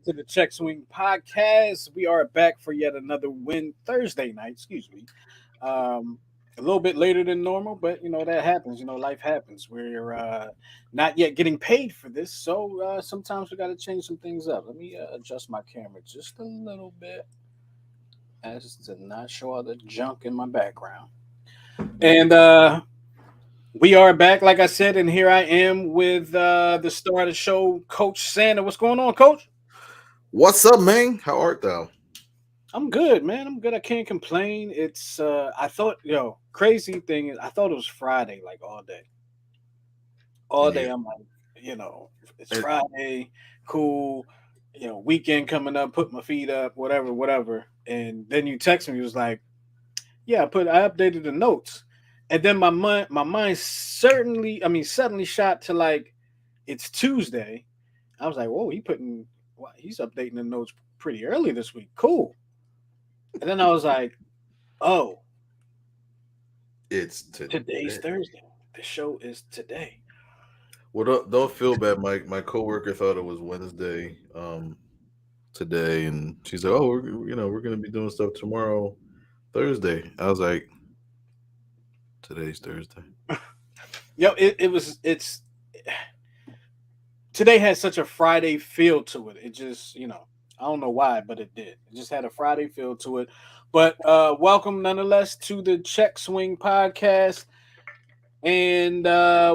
to the Check Swing podcast. We are back for yet another win Thursday night. Excuse me. Um, a little bit later than normal, but that happens. Life happens. We're not yet getting paid for this, so sometimes we got to change some things up. Let me adjust my camera just a little bit as to not show all the junk in my background. And we are back, like I said, and here I am with the star of the show, Coach Santa. What's going on, Coach? What's up, man? How art thou? I'm good, man. I'm good. I can't complain. It's I thought, crazy thing is I thought it was Friday like all day. All day Yeah. I'm like, it's And Friday, cool, weekend coming up, put my feet up, whatever, whatever. And then you text me, it was like, yeah, I updated the notes. And then my mind suddenly shot to like it's Tuesday. I was like, whoa, he's updating the notes pretty early this week. Cool. And then I was like, oh, it's today's today. Thursday. The show is today. Well, don't feel bad. My coworker thought it was Wednesday, today, and she's like, "Oh, we're gonna be doing stuff tomorrow, Thursday." I was like, "Today's Thursday." It's today has such a Friday feel to it. It just, I don't know why, but it did. It just had a Friday feel to it. But welcome nonetheless to the Check Swing podcast. And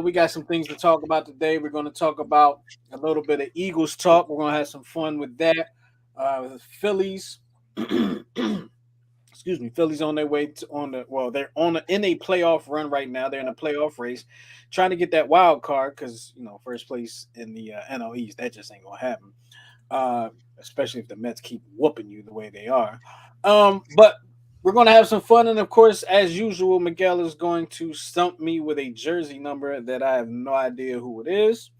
we got some things to talk about today. We're going to talk about a little bit of Eagles talk. We're going to have some fun with that. The Phillies, excuse me, Phillies on their way to on the well, they're in a playoff run right now. They're in a playoff race, trying to get that wild card because first place in the NL East. That just ain't gonna happen. Uh, Especially if the Mets keep whooping you the way they are. But we're going to have some fun. And of course, as usual, Miguel is going to stump me with a jersey number that I have no idea who it is.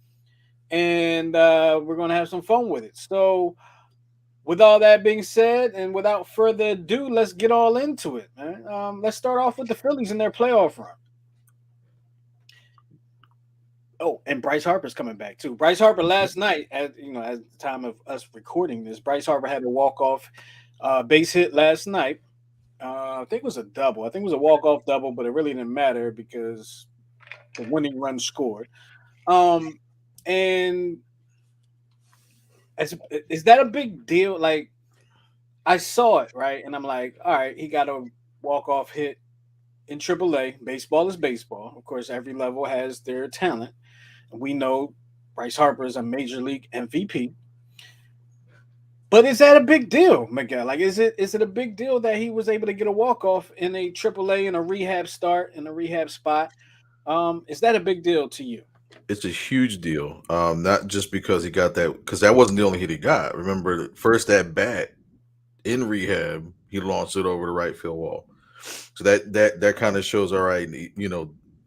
And we're going to have some fun with it. So, with all that being said, and without further ado, let's get all into it, man. Let's start off with the Phillies and their playoff run. Oh, and Bryce Harper's coming back too. Bryce Harper last night, at the time of us recording this, Bryce Harper had a walk off base hit last night. I think it was a double. I think it was a walk off double, but it really didn't matter because the winning run scored. Um, and is that a big deal? Like I saw it right, and I'm like, all right, he got a walk off hit in AAA. Baseball is baseball. Of course, every level has their talent. We know Bryce Harper is a major league MVP. But is that a big deal, Miguel? Like, is it a big deal that he was able to get a walk off in a AAA in a rehab start in a rehab spot? Is that a big deal to you? It's a huge deal. Not just because he got that, because that wasn't the only hit he got. Remember, first at bat in rehab, he launched it over the right field wall. So that kind of shows, all right,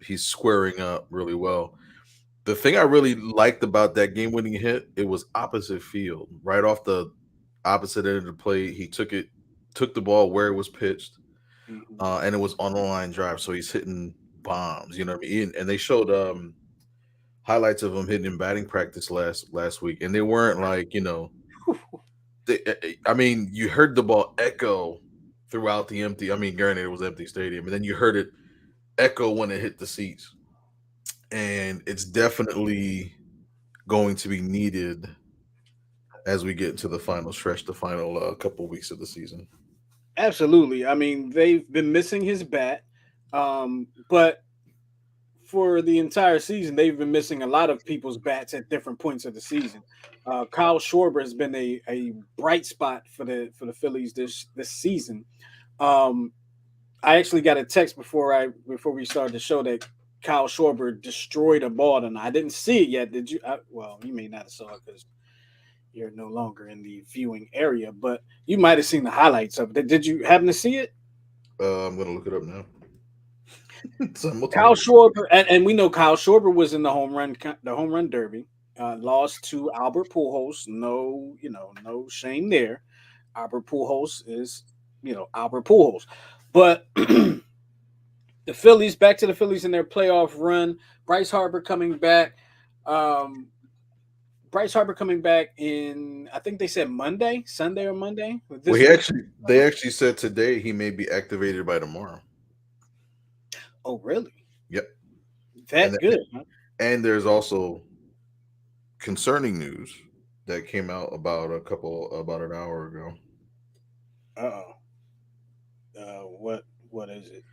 he's squaring up really well. The thing I really liked about that game-winning hit, it was opposite field, right off the opposite end of the plate. He took the ball where it was pitched, Mhm. and it was on the line drive. So he's hitting bombs. You know what I mean? And they showed highlights of him hitting in batting practice last week, and they weren't like I mean, you heard the ball echo throughout the empty. I mean, granted, it was empty stadium, and then you heard it echo when it hit the seats, and it's definitely going to be needed as we get into the final stretch, the final couple weeks of the season. Absolutely. I mean, they've been missing his bat, but for the entire season, they've been missing a lot of people's bats at different points of the season. Kyle Schwarber has been a bright spot for the Phillies this season. Um, I actually got a text before we started the show that Kyle Schwarber destroyed a ball, and I didn't see it yet. Did you? Well, you may not have saw it because you're no longer in the viewing area, but you might have seen the highlights of it. Did you happen to see it? I'm gonna look it up now. Kyle Simultaneous. Schwarber, and we know Kyle Schwarber was in the home run derby. Lost to Albert Pujols. No, no shame there. Albert Pujols is, Albert Pujols. But the Phillies, back to the Phillies in their playoff run. Bryce Harper coming back. Um, Bryce Harper coming back in, I think they said Monday, Sunday or Monday Well, this week. they actually said today he may be activated by tomorrow. Oh, really? Yep. And That good? Huh? and there's also concerning news that came out about an hour ago. Uh-oh. What is it?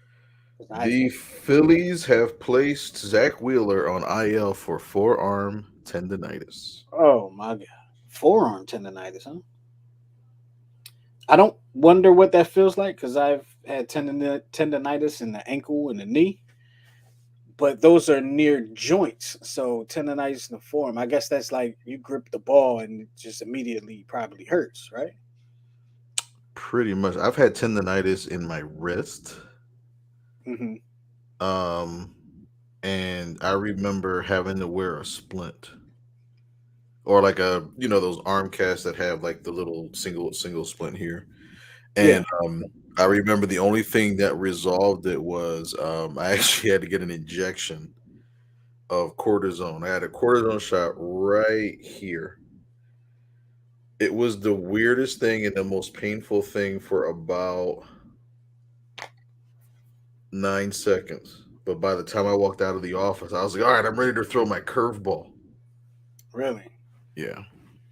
'Cause The Phillies have placed Zach Wheeler on IL for forearm tendonitis. oh my god, forearm tendonitis, huh? I don't wonder what that feels like because I've had tendonitis in the ankle and the knee, but those are near joints. So tendonitis in the forearm, I guess that's like you grip the ball and it just immediately probably hurts, right? Pretty much. I've had tendonitis in my wrist. Hmm. Um and I remember having to wear a splint or like a those arm casts that have like the little single splint here. Yeah. And I remember the only thing that resolved it was I actually had to get an injection of cortisone. I had a cortisone shot right here. It was the weirdest thing and the most painful thing for about 9 seconds. But by the time I walked out of the office, I was like, all right, I'm ready to throw my curveball. Really? Yeah.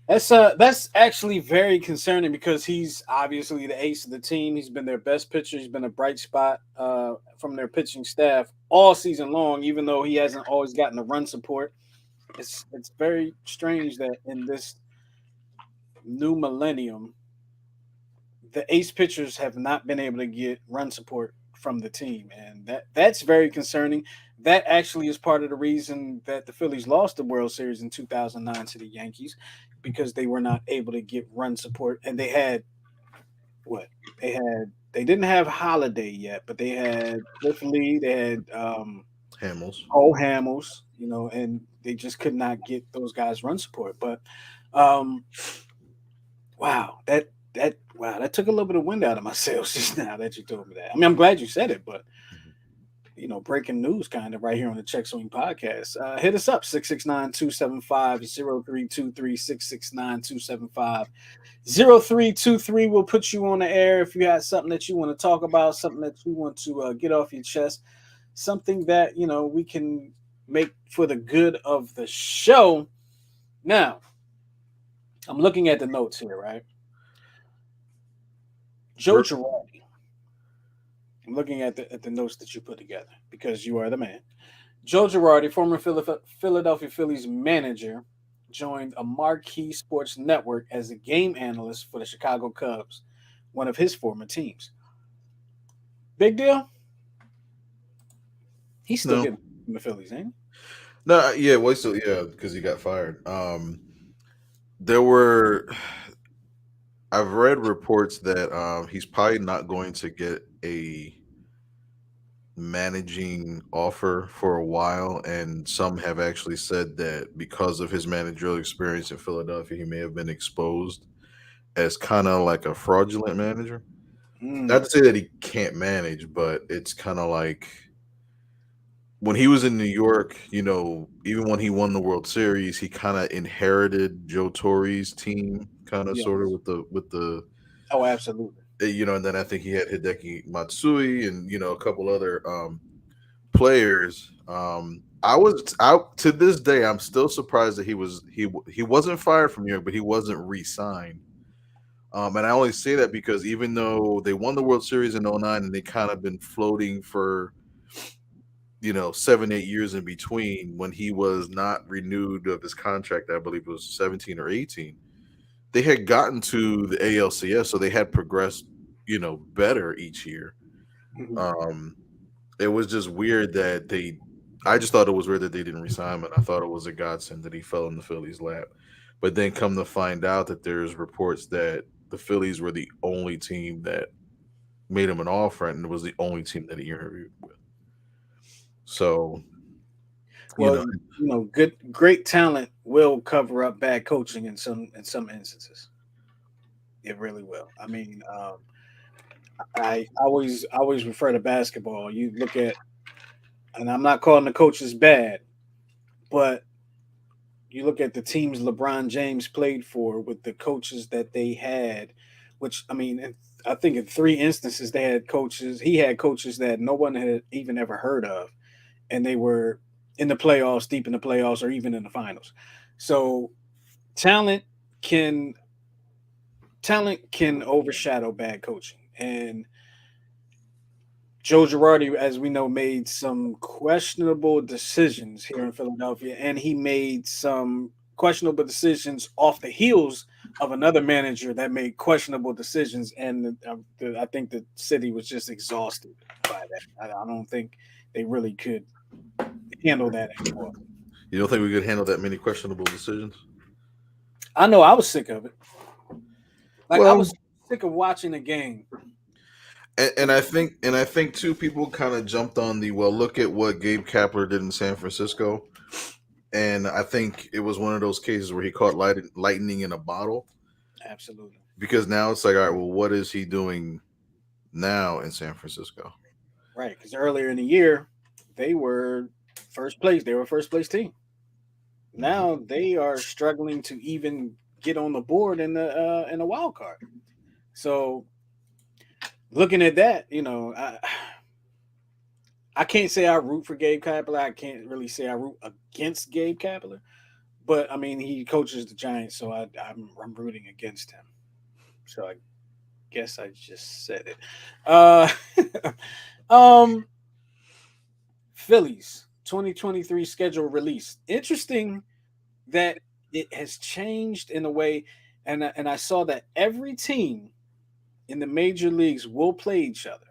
That's actually very concerning because he's obviously the ace of the team. He's been their best pitcher. He's been a bright spot from their pitching staff all season long, even though he hasn't always gotten the run support. It's very strange that in this new millennium, the ace pitchers have not been able to get run support from the team, and that's very concerning. That actually is part of the reason that the Phillies lost the World Series in 2009 to the Yankees because they were not able to get run support, and they had what they didn't have Holiday yet, but they had Cliff Lee, they had Hamels. Cole Hamels, and they just could not get those guys run support. But um, wow, that took a little bit of wind out of my sails just now that you told me that. I mean, I'm glad you said it, but breaking news kind of right here on the Check Swing podcast. Hit us up 669-275-0323 669-275-0323. We'll put you on the air if you have something that you want to talk about, something that you want to get off your chest, something that we can make for the good of the show. Now, I'm looking at the notes here, right? Joe Ver- Girardi. I'm looking at the notes that you put together because you are the man. Joe Girardi, former Philadelphia Phillies manager, joined a marquee sports network as a game analyst for the Chicago Cubs, one of his former teams. Big deal. He's still no. getting from the Phillies, ain't No, yeah, well, still, yeah, because he got fired. There were, I've read reports that he's probably not going to get a managing offer for a while, and some have actually said that because of his managerial experience in Philadelphia, he may have been exposed as kind of like a fraudulent manager. he? Not to say that he can't manage, but it's kind of like when he was in New York, even when he won the World Series, he kind of inherited Joe Torre's team, kind of sort of Yes. with the Oh, absolutely. and then I think he had Hideki Matsui and a couple other players. I was out to this day. I'm still surprised that he wasn't fired from New York, but he wasn't re-signed. And I only say that because even though they won the World Series in '09 and they kind of been floating for 7 8 years in between, when he was not renewed of his contract, I believe it was 17 or 18, they had gotten to the ALCS, so they had progressed better each year. Mhm. um it was just weird that I just thought it was weird that they didn't resign him, and I thought it was a godsend that he fell in the Phillies lap. But then come to find out that there's reports that the Phillies were the only team that made him an offer, and it was the only team that he interviewed with. So you Well, know great talent will cover up bad coaching in some instances. It really will. I mean, I always refer to basketball. You look at, and I'm not calling the coaches bad, but you look at the teams LeBron James played for with the coaches that they had, which I mean, I think in three instances they had coaches. He had coaches that no one had even ever heard of, and they were in the playoffs, deep in the playoffs, or even in the finals. So talent can talent can overshadow bad coaching, and Joe Girardi, as we know, made some questionable decisions here in Philadelphia, and he made some questionable decisions off the heels of another manager that made questionable decisions. And I think the city was just exhausted by that. I don't think they really could handle that anymore. You don't think we could handle that many questionable decisions? I know I was sick of it. Like I Well, was sick of watching the game. and I think too, people kind of jumped on the well. Look at what Gabe Kapler did in San Francisco, and I think it was one of those cases where he caught lightning in a bottle Absolutely because now it's like, all right, well, what is he doing now in San Francisco? right. Because earlier in the year, they were first place. They were first place team. Hmm. Now they are struggling to even get on the board in the wild card. So looking at that, I can't say I root for Gabe Kapler. I can't really say I root against Gabe Kapler. But I mean, he coaches the Giants, so I'm rooting against him. So I guess I just said it. Uh, um, Phillies 2023 schedule release. Interesting that it has changed in a way, and I saw that every team in the major leagues will play each other.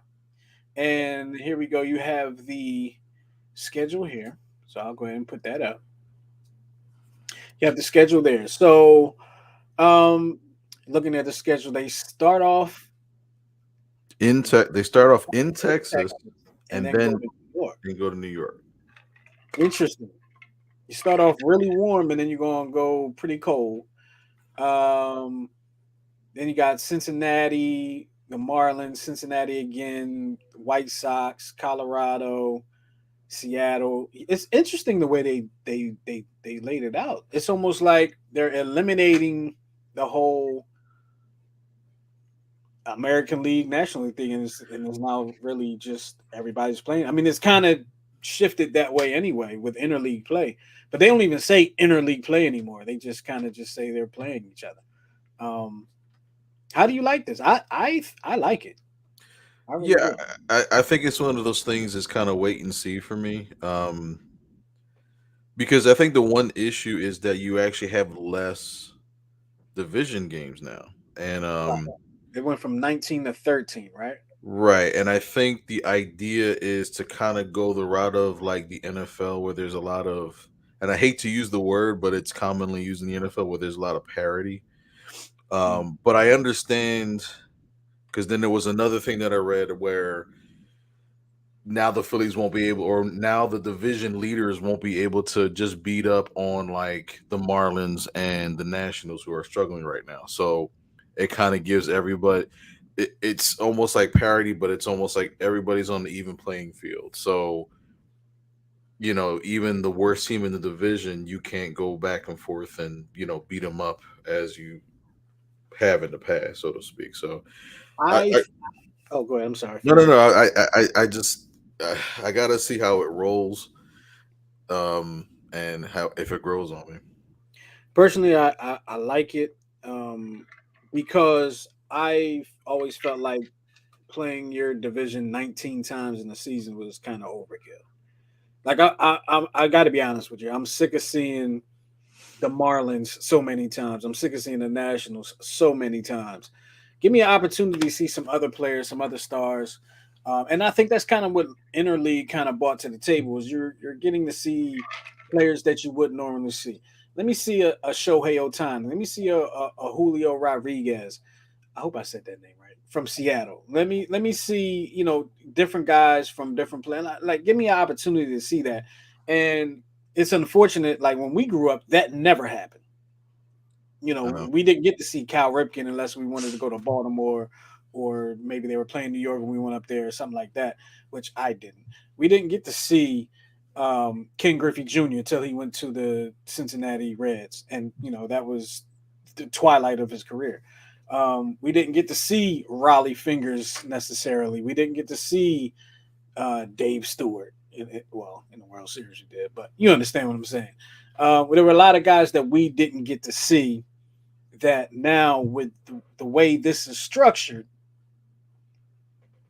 And here we go. You have the schedule here, so I'll go ahead and put that up. You have the schedule there. So, um, looking at the schedule, they start off They start off in in Texas Texas and and then go then to New York. go to New York. Interesting. You start off really warm and then you're gonna go pretty cold. Um, then you got Cincinnati, the Marlins, Cincinnati again, White Sox, Colorado, Seattle. It's interesting the way they laid it out. It's almost like they're eliminating the whole American League, National League thing, and it's now really just everybody's playing. I mean, it's kind of shifted that way anyway with interleague play, but they don't even say interleague play anymore. They just kind of just say they're playing each other. Um, how do you like this? I like it. I really Yeah, do. I think it's one of those things that's kind of wait and see for me. Because I think the one issue is that you actually have less division games now. And Right. It went from 19 to 13, right? right, and I think the idea is to kind of go the route of like the NFL where there's a lot of, and I hate to use the word, but it's commonly used in the NFL where there's a lot of parity. Mm. But I understand because then there was another thing that I read where now the Phillies won't be able, or now the division leaders won't be able to just beat up on like the Marlins and the Nationals who are struggling right now. So it kind of gives everybody, it's almost like parity, but it's almost like everybody's on the even playing field. So, even the worst team in the division, you can't go back and forth and, beat them up as you have in the past, so to speak. So, I, I I oh, go ahead. I'm sorry. no, no, Finish. no. I just, I gotta see how it rolls, and how if it grows on me. Personally, I like it um, because I've always felt like playing your division 19 times in a season was kind of overkill. Like I got to be honest with you, I'm sick of seeing the Marlins so many times. I'm sick of seeing the Nationals so many times. Give me an opportunity to see some other players, some other stars, and I think that's kind of what interleague kind of brought to the table. Is you're getting to see players that you wouldn't normally see. Let me see a Shohei Ohtani. Let me see a Julio Rodriguez. I hope I said that name right. From Seattle. Let me see, different guys from different play. Like give me an opportunity to see that. And it's unfortunate, like when we grew up, that never happened. I know. We didn't get to see Cal Ripken unless we wanted to go to Baltimore or maybe they were playing New York and we went up there or something like that, which I didn't. We didn't get to see Ken Griffey Jr. until he went to the Cincinnati Reds, and that was the twilight of his career. We didn't get to see Raleigh Fingers necessarily. We didn't get to see Dave Stewart. Well, in the World Series, you did, but you understand what I'm saying. There were a lot of guys that we didn't get to see that now, with the way this is structured,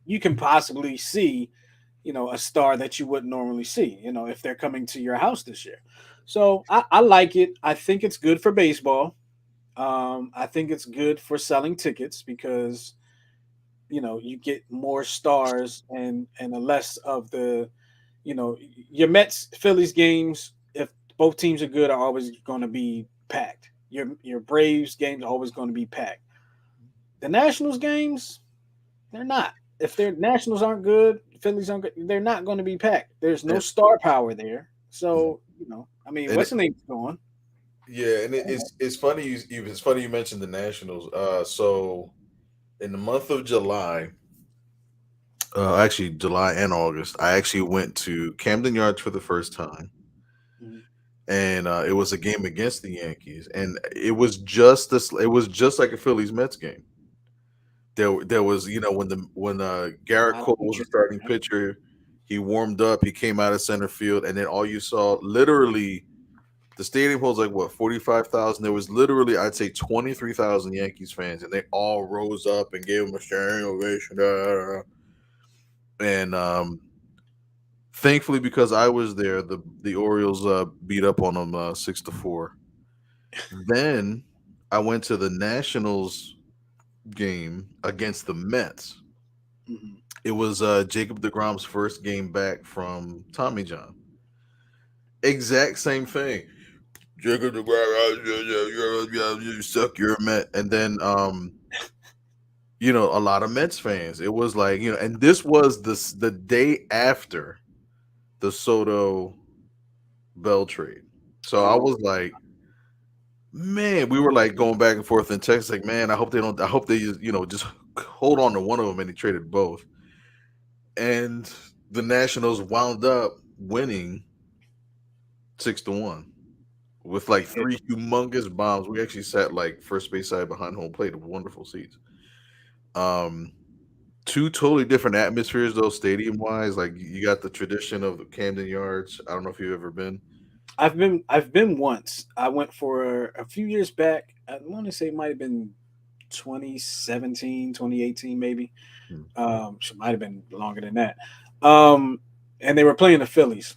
you can possibly see, a star that you wouldn't normally see, if they're coming to your house this year. So I like it. I think it's good for baseball. I think it's good for selling tickets because you get more stars and a less of the your Mets Phillies games. If both teams are good, are always going to be packed. Your Braves games are always going to be packed. The Nationals games, they're not. If their Nationals aren't good, Phillies aren't good, they're not going to be packed. There's no And, star power there. mhm. So, I mean, and what's it, the name's going? yeah, and it's funny it's funny you mentioned the Nationals. So in the month of July, actually July and August, I actually went to Camden Yards for the first time, Mhm. and it was a game against the Yankees, and it was just this. It was just like a Phillies Mets game. There was when A Garrett lot of Cole was the interest. starting Right? pitcher, he warmed up, he came out of center field, and then all you saw literally the stadium holds like what 45,000. There was literally I'd say 23,000 Yankees fans, and they all rose up and gave him a standing ovation. And thankfully, because I was there, the Orioles beat up on them 6-4. Then I went to the Nationals game against the Mets. Mhm. It was Jacob DeGrom's first game back from Tommy John. Exact same thing. Jacob DeGrom, you suck, you're a Met. And then, a lot of Mets fans. It was like, and this was the day after the Soto Bell trade. So I Oh, was like, man, we were like going back and forth in text, like, man, I hope they don't, I hope they, just hold on to one of them, and he traded both. And the Nationals wound up winning 6-1 with like yeah. three humongous bombs. We actually sat like first base side behind home plate with wonderful seats. Um, Two totally different atmospheres though, stadium wise. Like you got the tradition of the Camden Yards. I don't know if you've ever been. I've been once. I went for a few years back. I want to say it might have been 2017, 2018, maybe. Hmm. It might have been longer than that. Um, and they were playing the Phillies,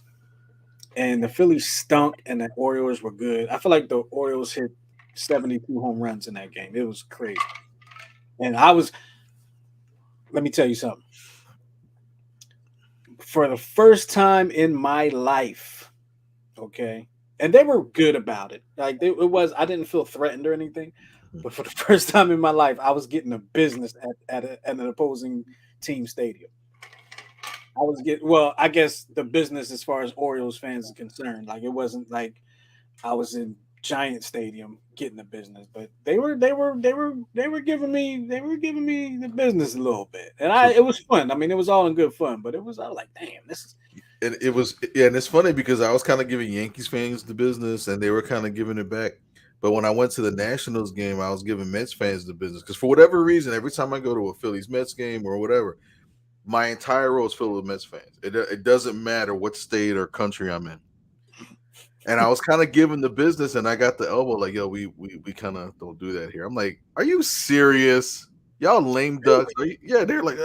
and the Phillies stunk, and the Orioles were good. I feel like the Orioles hit 72 home runs in that game. It was crazy. And let me tell you something. For the first time in my life, okay, and they were good about it. Like I didn't feel threatened or anything. But for the first time in my life, I was getting a business at an opposing team stadium. I was getting, well, I guess the business as far as Orioles fans are concerned. Like it wasn't like I was in Giant Stadium getting the business, but they were giving me the business a little bit, and So it was fun. I mean, it was all in good fun, but I was like, damn, this is and it was yeah, and it's funny because I was kind of giving Yankees fans the business, and they were kind of giving it back. But when I went to the Nationals game, I was giving Mets fans the business because for whatever reason, every time I go to a Phillies Mets game or whatever, my entire row is filled with Mets fans. It doesn't matter what state or country I'm in. And I was kind of giving the business, and I got the elbow like, "Yo, we kind of don't do that here." I'm like, "Are you serious? Y'all lame ducks?" really. Yeah, they're like,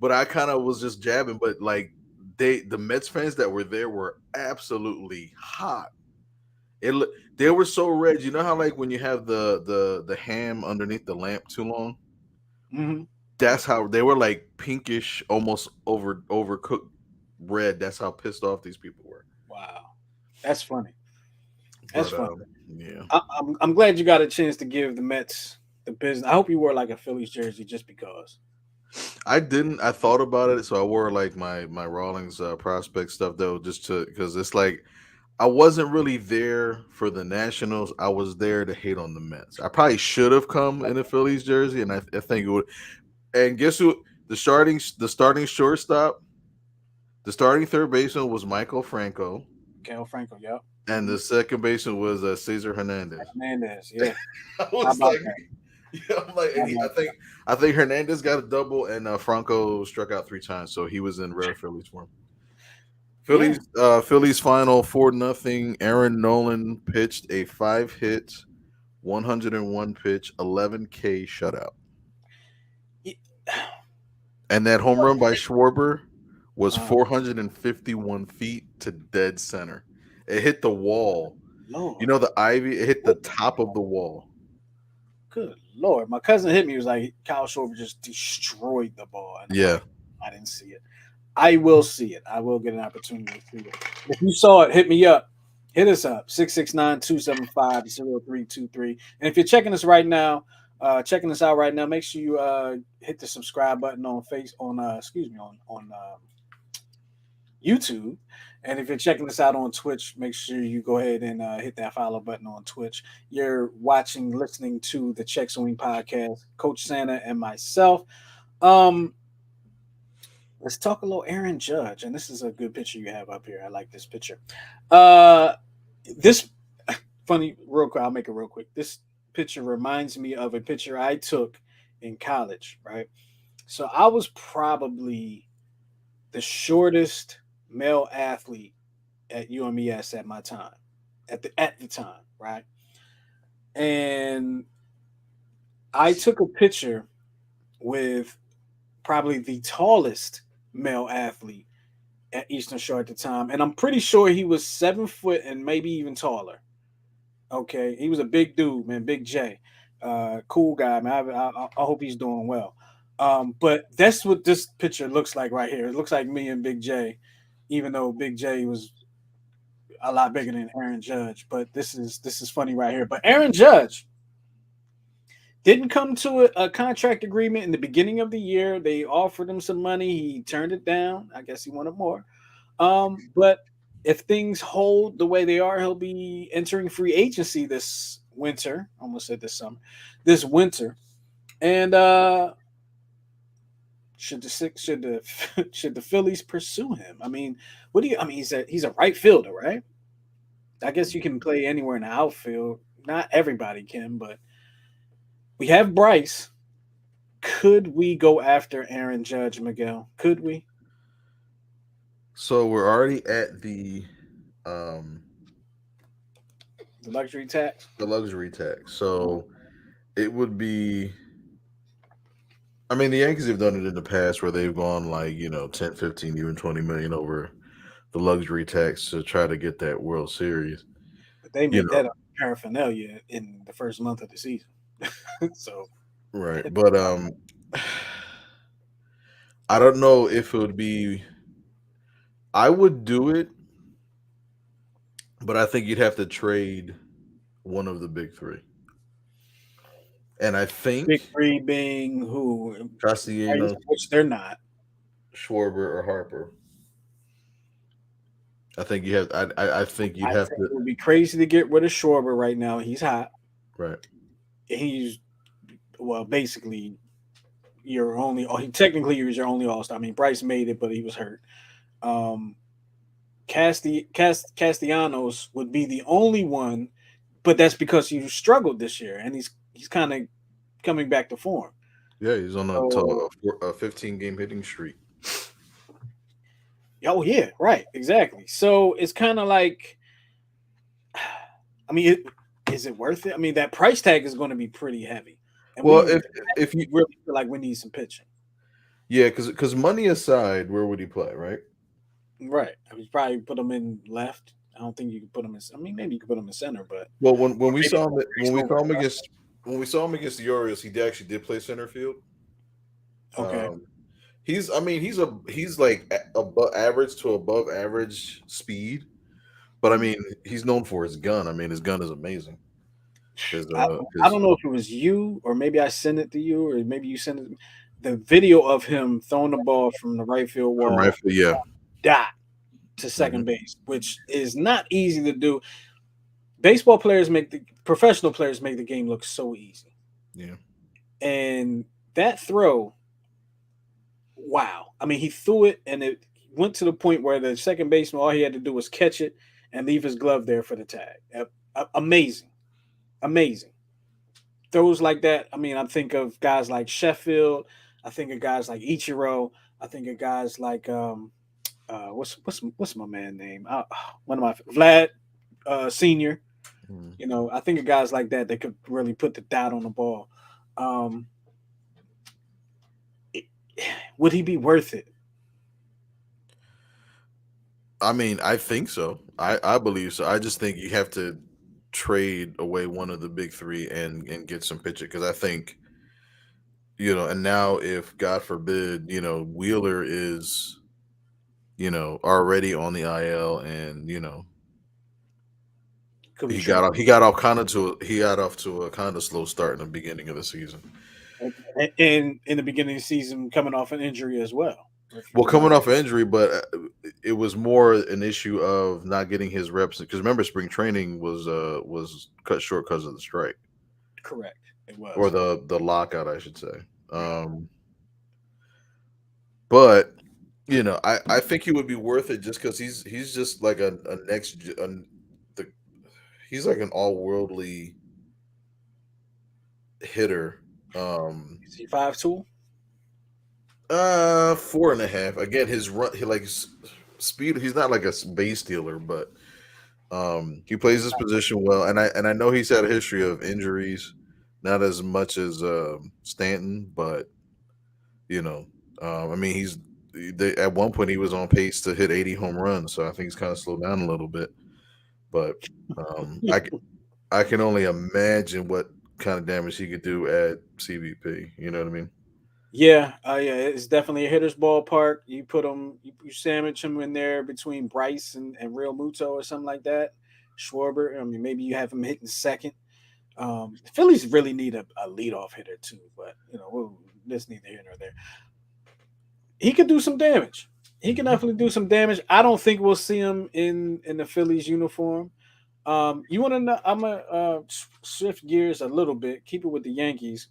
But I kind of was just jabbing. But like, the Mets fans that were there were absolutely hot. They were so red. You know how like when you have the ham underneath the lamp too long? Hmm. That's how they were like pinkish, almost overcooked red. That's how pissed off these people were. Wow, that's funny. That's But funny. yeah, I'm glad you got a chance to give the Mets the business. I hope you wore like a Phillies jersey just because. I didn't. I thought about it, so I wore like my Rawlings prospect stuff though, just to because it's like I wasn't really there for the Nationals. I was there to hate on the Mets. I probably should have come in a Phillies jersey, and I think it would. And guess who? The starting shortstop. The starting third baseman was Michael Franco, Cal Franco, yep. and the second baseman was Cesar Hernandez. Hernandez, yeah. I How was about like, that? yeah, I'm like, How and about that? I think Hernandez got a double, and Franco struck out 3 times, so he was in rare Phillies form. Yeah. Phillies final 4-0. Aaron Nolan pitched a 5-hit, 101 pitch, 11K shutout, Ye- and that home run by Schwarber was Uh, 451 feet to dead center. It hit the wall. You Lord, know the ivy. It hit the top of the wall. good Lord. My cousin hit me. He was like, Kyle Schwarber just destroyed the ball. And Yeah. I didn't see it. I will see it. I will get an opportunity to see it. If you saw it, hit me up. Hit us up 669-275-0323. And if you're checking us right now, checking us out right now, make sure you hit the subscribe button on YouTube. And if you're checking us out on Twitch, make sure you go ahead and hit that follow button on Twitch. You're watching, listening to the Check Swing podcast, Coach Santa and myself. Um, let's talk a little Aaron Judge, and this is a good picture you have up here. I like this picture. Uh, this funny, real quick. I'll make it real quick. This picture reminds me of a picture I took in college. Right, so I was probably the shortest male athlete at UMES at my time, at the time, right? And I took a picture with probably the tallest male athlete at Eastern Shore at the time, and I'm pretty sure he was 7 foot and maybe even taller. Okay, he was a big dude, man, Big J, cool guy, man. I hope he's doing well. But that's what this picture looks like right here. It looks like me and Big J, even though Big J was a lot bigger than Aaron Judge. But this is funny right here. But Aaron Judge didn't come to a contract agreement in the beginning of the year. They offered him some money. He turned it down. I guess he wanted more. But if things hold the way they are, he'll be entering free agency this winter. I almost said this summer, this winter. And should the Phillies pursue him? I mean, what do you? I mean, he's a right fielder, right? I guess you can play anywhere in the outfield. Not everybody can, but we have Bryce. Could we go after Aaron Judge, Miguel? Could we? So we're already at um The luxury tax. the luxury tax. So it would be. I mean, the Yankees have done it in the past where they've gone like 10, 15, even 20 million over the luxury tax to try to get that World Series. But they You made know, that a paraphernalia in the first month of the season. So right? But I don't know if it would be. I would do it, but I think you'd have to trade one of the big three, and I big think three being who, Castellanos, which they're not. Schwarber, or Harper. I think you have. I think you'd I have think to. it would be crazy to get rid of Schwarber right now. He's hot. Right. He's well, basically your only. Oh, he technically he was your only All Star. I mean, Bryce made it, but he was hurt. Um, Castellanos would be the only one, but that's because he struggled this year, and he's kind of coming back to form. Yeah, he's on So, a 15-game hitting streak. oh yeah, right, exactly. So it's kind of like, I mean, is it worth it? I mean, that price tag is going to be pretty heavy, and Well, we if you really feel like we need some pitching. yeah, because money aside, where would he play? Right. Right. I would probably put him in left. I don't think you could put him in. I mean, maybe you could put him in center, but Well, when we maybe saw him Grace over. when we saw him against the Orioles, he actually did play center field. Okay. Um, he's like above average to above average speed, but I Mhm. mean he's known for his gun. I mean his gun is amazing. I don't know if it was you or maybe I sent it to you or maybe you sent it. The video of him throwing the ball from the right field from wall rifle, yeah. dot to Hmm. second base, which is not easy to do. Baseball players make the professional players make the game look so easy. Yeah. And that throw, wow. I mean, he threw it and it went to the point where the second baseman, all he had to do was catch it and leave his glove there for the tag. Amazing, amazing throws like that. I mean, I think of guys like Sheffield. I think of guys like Ichiro. I think of guys like what's my man name? One of my Vlad Senior. Mhm. You know, I think of guys like that that could really put the dot on the ball. Um, it- would he be worth it? I mean, I think so. I believe so. I just think you have to trade away one of the big three and get some pitcher because I think and now if God forbid Wheeler is already on the IL and Could be he got trouble. off he got off kind of to he got off to a kind of slow start in the beginning of the season. And in the beginning of the season, coming off an injury as well. If you Well, coming remember, off an injury, but it was more an issue of not getting his reps because remember spring training was cut short because of the strike correct, it or was. the lockout, I should say. Um, but I think he would be worth it just because he's just like a the he's like an all worldly hitter. Um, Is he 5'2"? Four and a half. Again, his run, speed. He's not like a base stealer, but he plays his position well. And I know he's had a history of injuries, not as much as Stanton, but you know, I mean, at one point he was on pace to hit 80 home runs, so I think he's kind of slowed down a little bit. But um, I c- I can only imagine what kind of damage he could do at CBP. You know what I mean? Yeah, yeah, it's definitely a hitter's ballpark. You put him, you sandwich him in there between Bryce and Real Muto or something like that. Schwarber. I mean, maybe you have him hitting second. The Phillies really need a leadoff hitter too, but that's neither here nor there. He could do some damage. He can Mhm. definitely do some damage. I don't think we'll see him in the Phillies uniform. You want to know? I'm gonna shift gears a little bit. Keep it with the Yankees.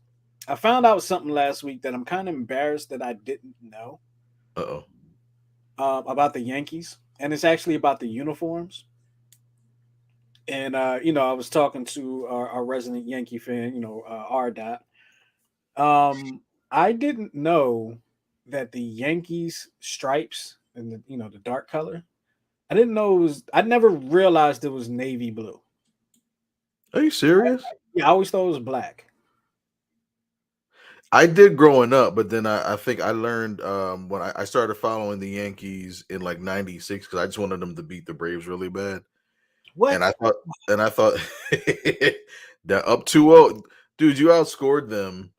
I found out something last week that I'm kind of embarrassed that I didn't know Uh-oh. about the Yankees, and it's actually about the uniforms. And I was talking to our resident Yankee fan, R. Dot. I didn't know that the Yankees stripes and the dark color. I didn't know it was. I never realized it was navy blue. Are you serious? Yeah, I always thought it was black. I did growing up, but then I think I learned when I started following the Yankees in like '96 because I just wanted them to beat the Braves really bad, and What? I thought that up 2-0, dude, you outscored them.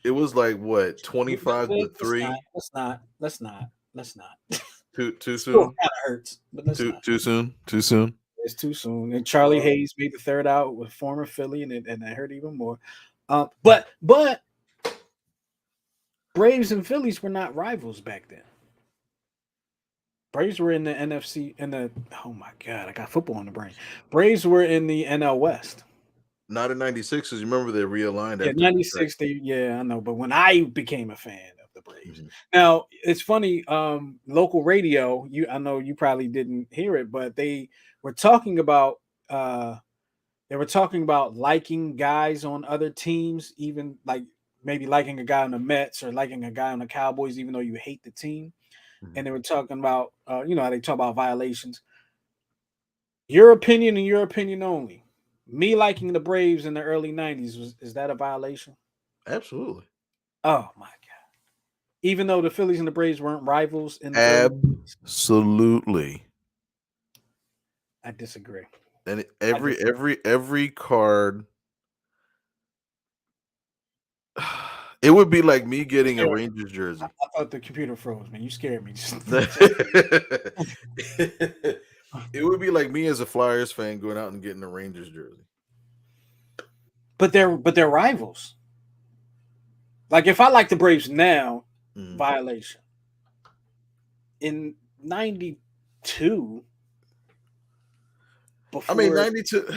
It was like what 25 to Let's not. 3. Let's not. Let's not. Let's not. Too Still soon. kind of hurts, but let's not. Too soon. Too soon. It's too soon. And Charlie Uh, Hayes made the third out with former Philly, and it hurt even more. But Braves and Phillies were not rivals back then. Braves were in the NFC in the oh my god, I got football in the brain. Braves were in the NL West. Not in '96 because you remember they realigned Yeah, after the strike. 96 yeah, I know, but when I became a fan of the Braves. Mhm. Now, it's funny, local radio, I know you probably didn't hear it, but were talking about uh they were talking about liking guys on other teams, even like maybe liking a guy on the Mets or liking a guy on the Cowboys, even though you hate the team. Mhm. And they were talking about, how they talk about violations. Your opinion and your opinion only. Me liking the Braves in the early '90s is that a violation? Absolutely. Oh my god! Even though the Phillies and the Braves weren't rivals in the early '90s, Absolutely. I disagree. And I every dis- every card it would be like me you getting a scared me. Rangers jersey. I thought the computer froze, man. You scared me. It would be like me as a Flyers fan going out and getting a Rangers jersey. But they're rivals. Like if I like the Braves now, Mhm. violation. In '92, I mean, before 92.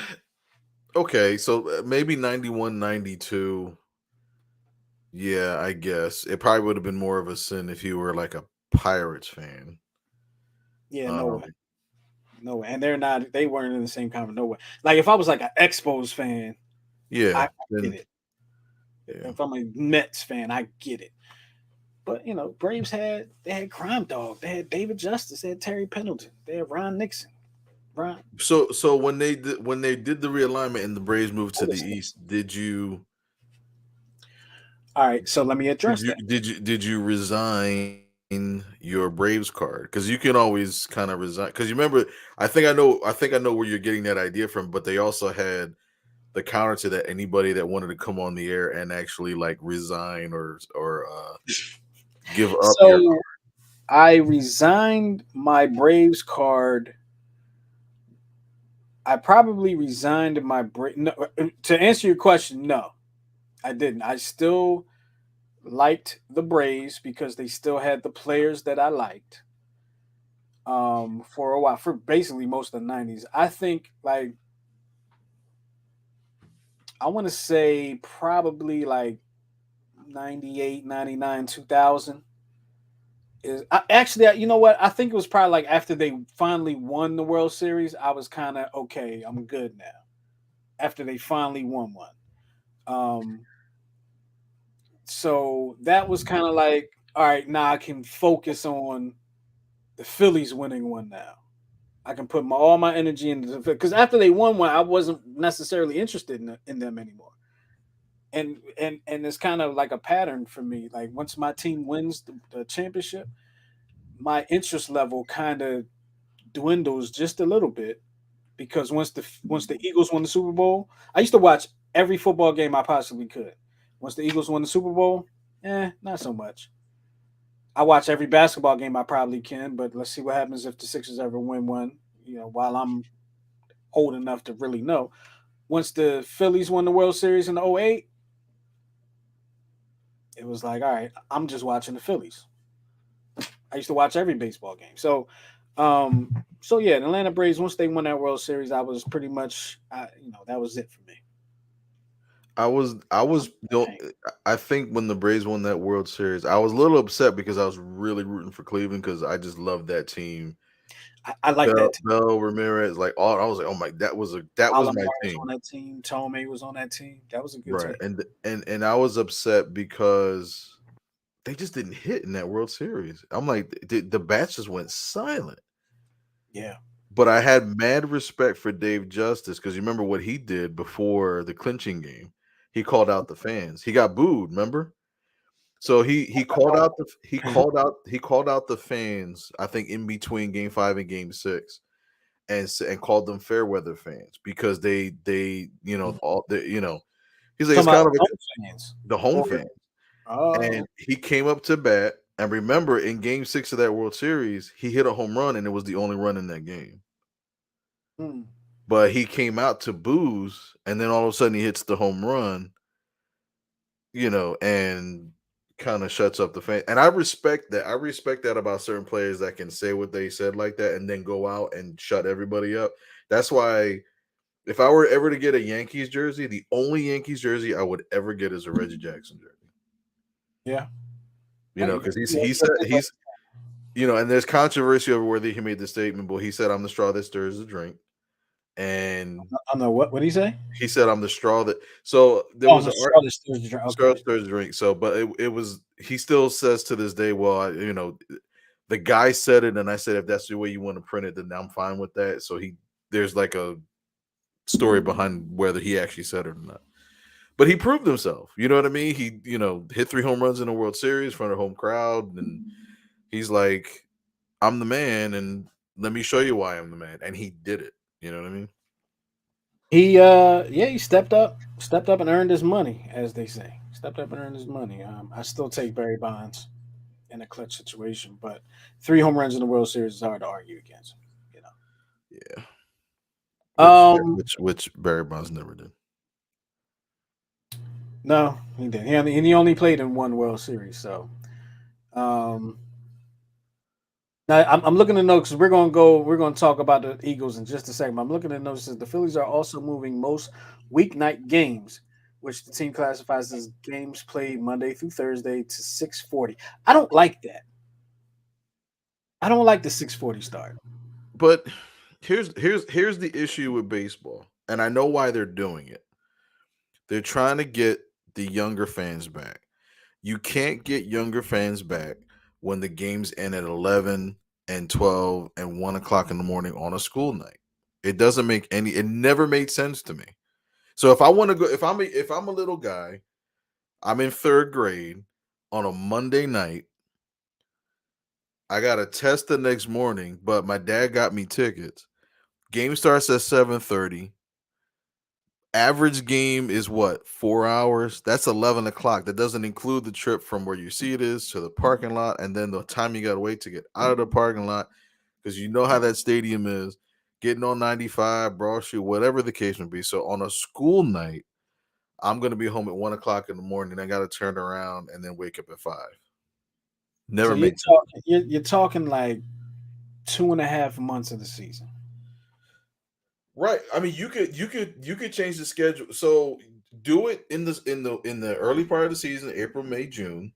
Okay, so maybe 91, 92. Yeah, I guess it probably would have been more of a sin if you were like a Pirates fan. Yeah, no way, Um, no way. And they're not. They weren't in the same conference. No way. Like if I was like an Expos fan, I yeah, get and it. yeah. If I'm a Mets fan, I get it. But Braves had Crime Dog, they had David Justice, they had Terry Pendleton, they had Ron Nixon, Ron So when they did the realignment and the Braves moved to the Otis. East, All right, so let me address that. did you resign your Braves card? Because you can always kind of resign. Because you remember, I think I know where you're getting that idea from. But they also had the counter to that. Anybody that wanted to come on the air and actually like resign or give up your So I resigned my Braves card. I probably resigned my no, to answer your question. No, I didn't. I still liked the Braves because they still had the players that I liked. For a while, for basically most of the '90s, I think like I want to say probably like 98, 99, 2000 is you know what? I think it was probably like after they finally won the World Series, I was kind of okay, I'm good now. After they finally won one. Um so that was kind of like all right, now I can focus on the Phillies winning one now. I can put all my energy into the because after they won one, I wasn't necessarily interested in them anymore. And it's kind of like a pattern for me. Like once my team wins the championship, my interest level kind of dwindles just a little bit because once the Eagles won the Super Bowl, I used to watch every football game I possibly could. Once the Eagles won the Super Bowl, not so much. I watch every basketball game I probably can, but let's see what happens if the Sixers ever win one. While I'm old enough to really know. Once the Phillies won the World Series in '08, it was like, all right, I'm just watching the Phillies. I used to watch every baseball game. So yeah, the Atlanta Braves once they won that World Series, I was pretty much, that was it for me. I I'm was don't Hank. I think when the Braves won that World Series, I was a little upset because I was really rooting for Cleveland because I just loved that team. I like that team. Bell Ramirez, like all I was like, oh my, that was my Alomar was on team, that team. Tomei was on that team. That was a good right? team. And I was upset because they just didn't hit in that World Series. I'm like, the bats just went silent. Yeah. But I had mad respect for Dave Justice because you remember what he did before the clinching game. He called out the fans. He got booed. Remember? So he called out the fans. I think in between Game 5 and Game 6, and called them fair weather fans because they all the he's like it's Talking about kind of home fans. the home Or fans. oh, And he came up to bat. And remember, in Game 6 of that World Series, he hit a home run, and it was the only run in that game. hmm. But he came out to booze, and then all of a sudden he hits the home run, and kind of shuts up the fan. And I respect that. I respect that about certain players that can say what they said like that and then go out and shut everybody up. That's why if I were ever to get a Yankees jersey, the only Yankees jersey I would ever get is a Reggie Jackson jersey. Yeah. Yeah, Because you he's gotta think about and there's controversy over whether he made the statement, but he said, "I'm the straw that stirs the drink," and I don't know what did he say? he said, "I'm the straw that." So there Oh, was the an Charlotte Steelers drink. straw Okay. stirs the drink. So, but it was he still says to this day, "Well, the guy said it, and I said if that's the way you want to print it, then I'm fine with that." So there's like a story behind whether he actually said it or not. But he proved himself. You know what I mean? He hit 3 home runs in the World Series in front of home crowd, and he's like, I'm the man, and let me show you why I'm the man. And he did it. You know what I mean? He stepped up and earned his money, as they say. Stepped up and earned his money. I still take Barry Bonds in a clutch situation, but 3 home runs in the World Series is hard to argue against. You Yeah. know. Which Barry Bonds never did. No, he did. He only played in one World Series, so um, now I'm looking at notes because we're gonna talk about the Eagles in just a second. I'm looking at notes that the Phillies are also moving most weeknight games, which the team classifies as games played Monday through Thursday to 6:40. I don't like that. I don't like the 6:40 start. But here's the issue with baseball, and I know why they're doing it. They're trying to get the younger fans back. You can't get younger fans back when the games end at 11 and 12 and 1 o'clock in the morning on a school night. It doesn't make any. It never made sense to me. So if I want to go, if I'm a little guy, I'm in third grade on a Monday night. I got a test the next morning, but my dad got me tickets. Game starts at 7:30. Average game is what, 4 hours? That's 11 o'clock. That doesn't include the trip from where your seat is to the parking lot, and then the time you got to wait to get out of the parking lot, because you know how that stadium is. Getting on 95, Broad Street, whatever the case may be. So on a school night, I'm gonna be home at 1 o'clock in the morning. I got to turn around and then wake up at 5. So Never you're made sense. talking you're talking like 2.5 months of the season. Right. I mean, you could change the schedule. So do it in the early part of the season, April, May, June.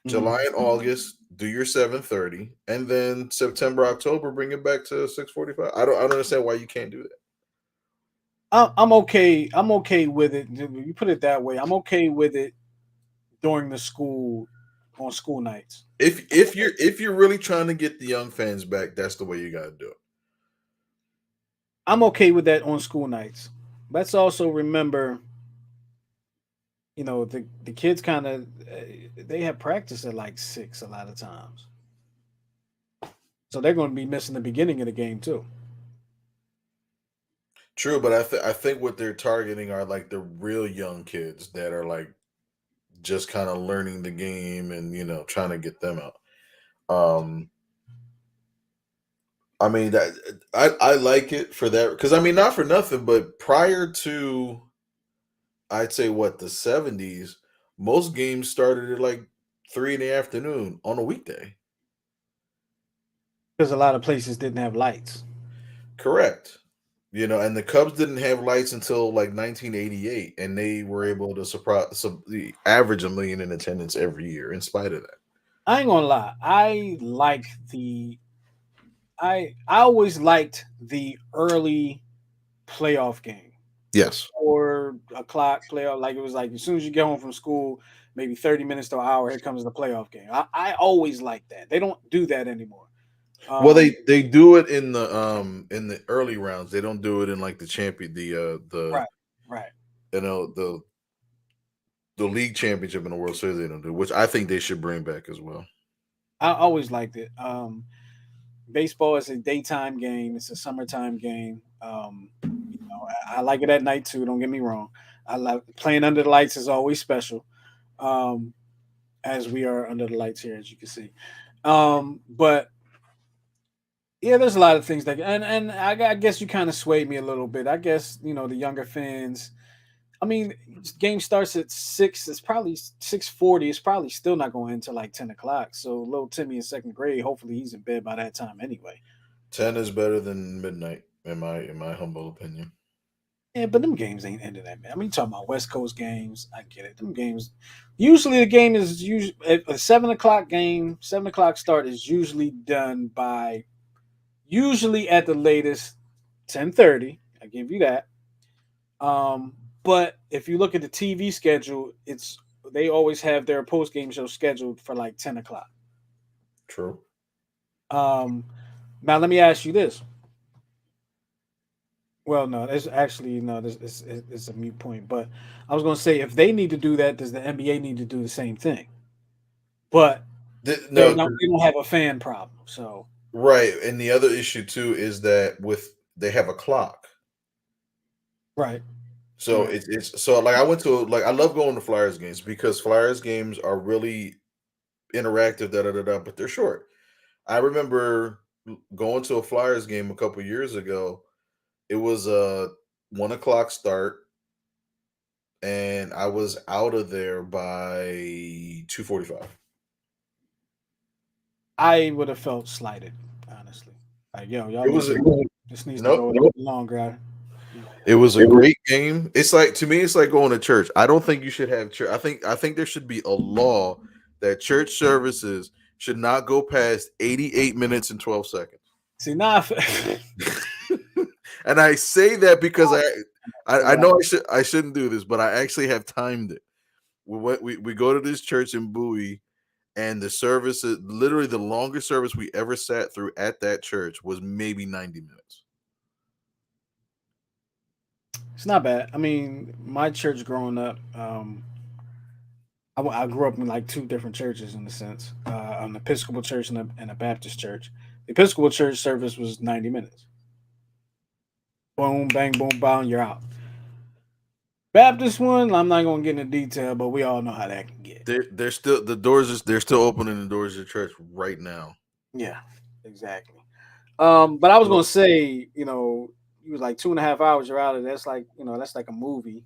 Mhm. July and August, do your 7:30, and then September, October, bring it back to 6:45. I don't understand why you can't do that. I'm okay. I'm okay with it. You put it that way. I'm okay with it during the school on school nights. If you're really trying to get the young fans back, that's the way you got to do it. I'm okay with that on school nights. Let's also remember, the kids kind of they have practice at like 6 a lot of times, so they're going to be missing the beginning of the game too. True, but I think what they're targeting are like the real young kids that are like just kind of learning the game and trying to get them out. Um, I mean that I like it for that because I mean not for nothing, but prior to I'd say what the 70s, most games started at like 3 in the afternoon on a weekday. Because a lot of places didn't have lights. Correct. And the Cubs didn't have lights until like 1988, and they were able to surprise the average a million in attendance every year in spite of that. I ain't gonna lie. I always liked the early playoff game. The Yes. 4 o'clock playoff, like it was like as soon as you get home from school, maybe 30 minutes to an hour, here comes the playoff game. I always like that. They don't do that anymore. Well, Um, they do it in the early rounds. They don't do it in like the champion right, right. you know the league championship in the World Series. They don't do, which I think they should bring back as well. I always liked it. Baseball is a daytime game. It's a summertime game. I like it at night too. Don't get me wrong. I like playing under the lights is always special. Um, as we are under the lights here, as you can see. But yeah, there's a lot of things that, and I guess you kind of swayed me a little bit. I guess the younger fans. I mean, game starts at 6. It's probably 6:40. It's probably still not going into like 10 o'clock. So little Timmy in second grade. Hopefully he's in bed by that time anyway. 10 is better than midnight, in my humble opinion. Yeah, but them games ain't ending that, man. I mean, you talking about West Coast games. I get it. Them games. Usually the game is usually a 7 o'clock game. 7 o'clock start is usually done by usually at the latest 10:30. I give you that. But if you look at the TV schedule, they always have their post game show scheduled for like 10 o'clock. True. Um, Now let me ask you this. Well, no, it's actually no, this it's a mute point. But I was going to say, if they need to do that, does the NBA need to do the same thing? But No, they don't have a fan problem, so right. And the other issue too is that with they have a clock. right, So right. it's so like I went to like I love going to Flyers games because Flyers games are really interactive, but they're short. I remember going to a Flyers game a couple years ago. It was a 1 o'clock start, and I was out of there by 2:45. I would have felt slighted, honestly. Like, yo, y'all It need was to a this needs to nope. go a little longer. It was a great game. It's like to me, it's like going to church. I don't think you should have church. I think there should be a law that church services should not go past 88 minutes and 12 seconds. See now, And I say that because I right. know I shouldn't do this, but I actually have timed it. We go to this church in Bowie, and the service is literally the longest service we ever sat through at that church was maybe 90 minutes. It's not bad. I mean, my church growing up, I grew up in like two different churches in a sense, an Episcopal church and a Baptist church. The Episcopal church service was 90 minutes. Boom, bang, boom, bang, you're out. Baptist one, I'm not gonna get into detail, but we all know how that can get. They're still the doors is they're still opening the doors of the church right now. Yeah, exactly. But I was So gonna say, you was like 2.5 hours. You're out of that's like that's like a movie.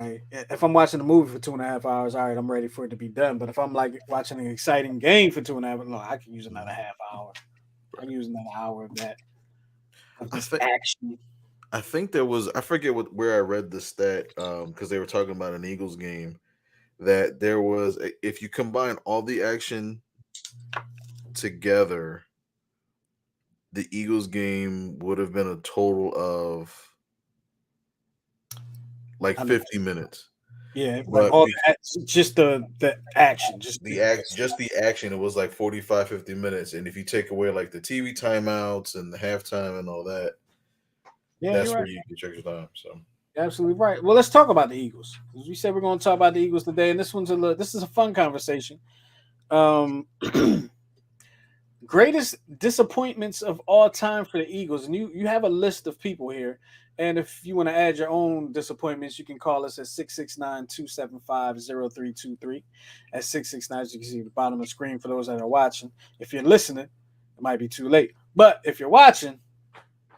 Right? If I'm watching a movie for 2.5 hours, all right, I'm ready for it to be done. But if I'm like watching an exciting game for 2.5, no, I can use another half hour. I can use another hour of that of I just think action. I think there was I forget where I read the stat because they were talking about an Eagles game that there was if you combine all the action together, the Eagles game would have been a total of like I know. 50 minutes. Yeah, like But all just the action, just just the action, it was like 45, 50 minutes. And if you take away like the TV timeouts and the halftime and all that, yeah, you're that's right. where you get your extra time. So You're absolutely right. Well, let's talk about the Eagles. As we said, we're going to talk about the Eagles today, and this is a fun conversation. Um, greatest disappointments of all time for the Eagles, and you have a list of people here. And if you want to add your own disappointments, you can call us at 669-275-0323. At 669, as you can see at the bottom of the screen for those that are watching. If you're listening, it might be too late. But if you're watching,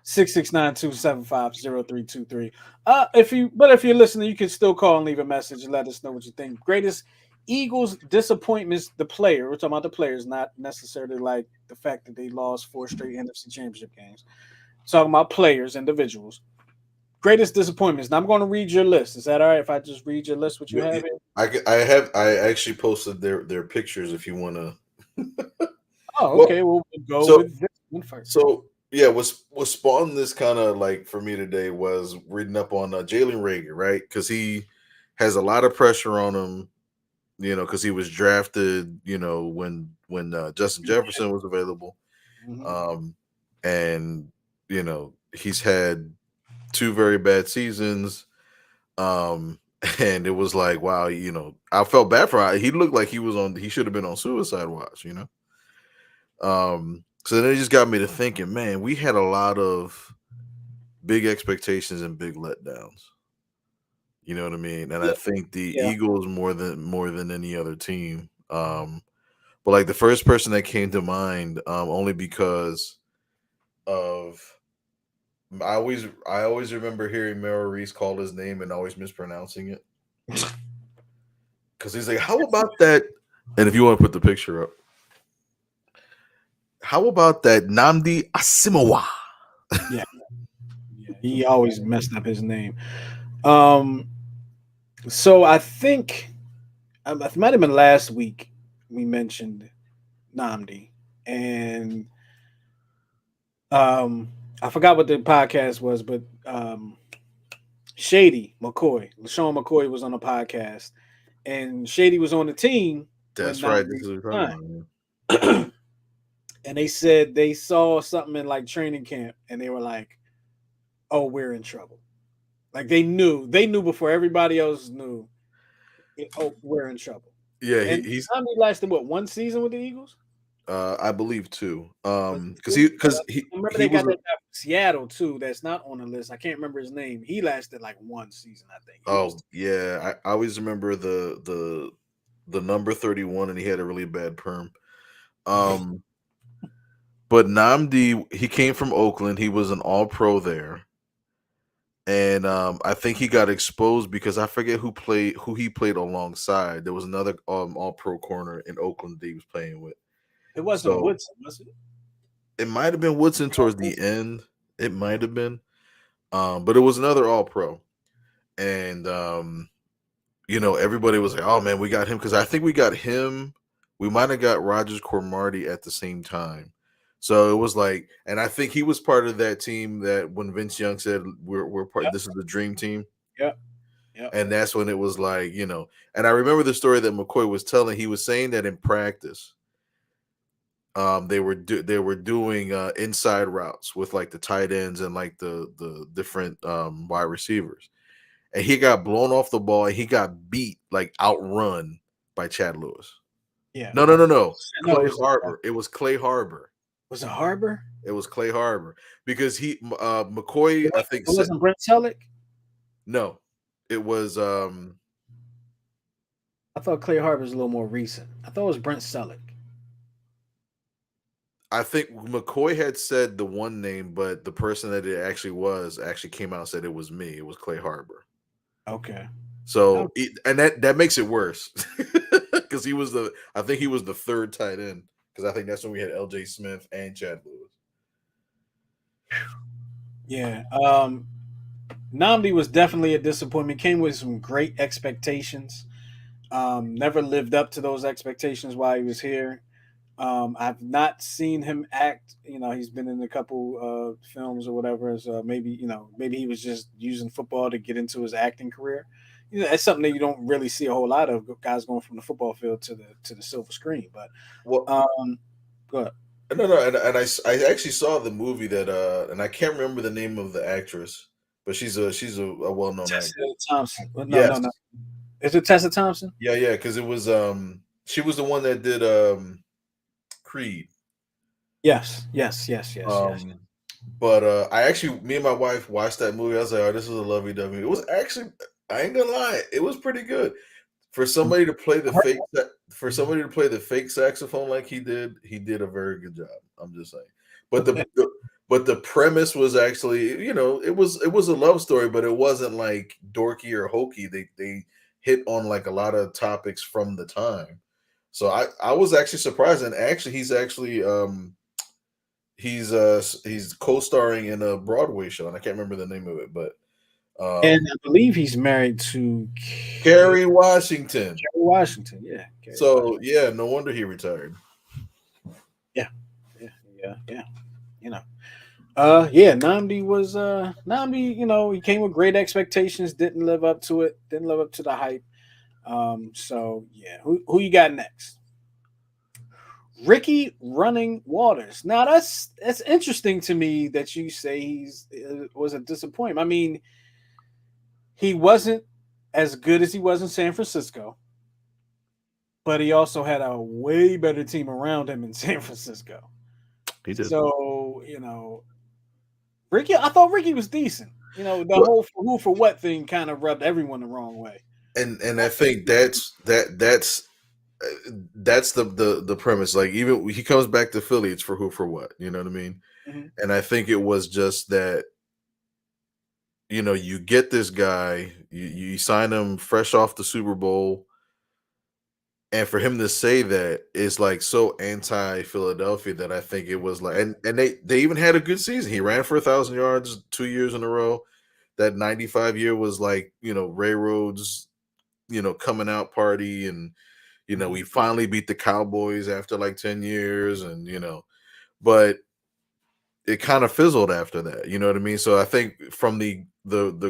669-275-0323. If you're listening, you can still call and leave a message and let us know what you think. Greatest Eagles disappointments, the player. We're talking about the players, not necessarily like the fact that they lost 4 straight NFC championship games. Talking about players, individuals. Greatest disappointments. Now I'm going to read your list. Is that all right if I just read your list? What you have here? I actually posted their pictures if you want to. Oh, Well, okay. Well, we'll go so with this one first. yeah, what spawned this kind of like for me today was reading up on Jalen Reagor, right? Because he has a lot of pressure on him, because he was drafted, when Justin Jefferson was available, Mhm. um, and he's had two very bad seasons, and it was like, wow, I felt bad for him. He looked like he should have been on suicide watch. So then it just got me to thinking, man, we had a lot of big expectations and big letdowns. You know what I mean? And I Yeah, think the yeah. Eagles more than any other team. But like the first person that came to mind, only because of I always remember hearing Merrill Reese call his name and always mispronouncing it. Because he's like, how about that? And if you want to put the picture up, how about that Nnamdi Asomugha? Yeah, yeah. He always messed up his name. Um, so I think it might have been last week we mentioned Namdi, and I forgot what the podcast was, but Shady McCoy, LaShawn McCoy was on a podcast, and Shady was on the team when That's right. This Namdi is what we're talking signed. about. Yeah. And they said they saw something in like training camp, and they were like, "Oh, we're in trouble." Like they knew before everybody else knew. Oh, we're in trouble. Yeah, And he's Tommy lasted what, one season with the Eagles? I believe too. Was it Because two? he 'Cause because he I remember he they was got that guy from Seattle too. That's not on the list. I can't remember his name. He lasted like one season, I think. He was. oh yeah, I always remember the number 31, and he had a really bad perm. Um, but Namdi, he came from Oakland. He was an All Pro there, and I think he got exposed because I forget who he played alongside. There was another All Pro corner in Oakland that he was playing with. It wasn't So Woodson, was it? it might have been Woodson towards the end. It might have been, but it was another All Pro, and everybody was like, "Oh man, we got him," because I think we got him, We might have got Rogers Cromartie at the same time. So it was like, and I think he was part of that team that when Vince Young said we're part, Yep, this is the dream team, yep, yep. and that's when it was like, and I remember the story that McCoy was telling. He was saying that in practice, they were doing inside routes with like the tight ends and like the different wide receivers, and he got blown off the ball and he got beat, like outrun by Chad Lewis. Yeah. No, no, no, no. No, it Clay was Harbor. It was Clay Harbor. was it Harbor? It was Clay Harbor because McCoy, I think, It said wasn't Brent Selleck. no. It was I thought Clay Harbor was a little more recent. I thought it was Brent Selleck. I think McCoy had said the one name, but the person that it actually was actually came out and said it was me. It was Clay Harbor. Okay. So and that makes it worse because I think he was the third tight end because I think that's when we had L.J. Smith and Chad Lewis. Yeah. Nnamdi was definitely a disappointment. Came with some great expectations. Never lived up to those expectations while he was here. I've not seen him act. He's been in a couple films or whatever. So maybe he was just using football to get into his acting career. That's something that you don't really see a whole lot of guys going from the football field to the silver screen. But Well, go ahead. no, and I actually saw the movie that and I can't remember the name of the actress, but she's a well known Tessa actress. Thompson. No, no, Yes, no. Is it Tessa Thompson? yeah, because it was she was the one that did Creed. Yes, yes, yes, yes, yes. Um, but I actually, me and my wife watched that movie. I was like, oh, this is a lovey dovey. It was actually, I ain't gonna lie, it was pretty good for somebody to play the fake. For somebody to play the fake saxophone like he did, he did a very good job. I'm just saying. But the premise was actually, it was a love story, but it wasn't like dorky or hokey. They hit on like a lot of topics from the time. So I was actually surprised, and actually he's co-starring in a Broadway show, and I can't remember the name of it, but And I believe he's married to Kerry Kerry Washington. Washington. Yeah, Kerry So Washington. yeah, no wonder he retired. Yeah, yeah, yeah, yeah. You know. Yeah, Nnamdi, he came with great expectations, didn't live up to it, didn't live up to the hype. So yeah, who you got next? Ricky Running Waters. Now that's interesting to me that you say he's was a disappointment. I mean, he wasn't as good as he was in San Francisco, but he also had a way better team around him in San Francisco. He did. So, Ricky, I thought Ricky was decent. The Well, whole for who for what thing kind of rubbed everyone the wrong way. and I think that's the premise. Like even he comes back to Philly, it's for who for what. You know what I mean? Mhm. And I think it was just that you get this guy, you sign him fresh off the Super Bowl, and for him to say that is like so anti Philadelphia that I think it was like, and they even had a good season. He ran for 1,000 yards 2 years in a row. That 95 year was like Ray Rhodes coming out party, and we Mhm. finally beat the Cowboys after like 10 years, and but it kind of fizzled after that. You know what I mean? So I think from the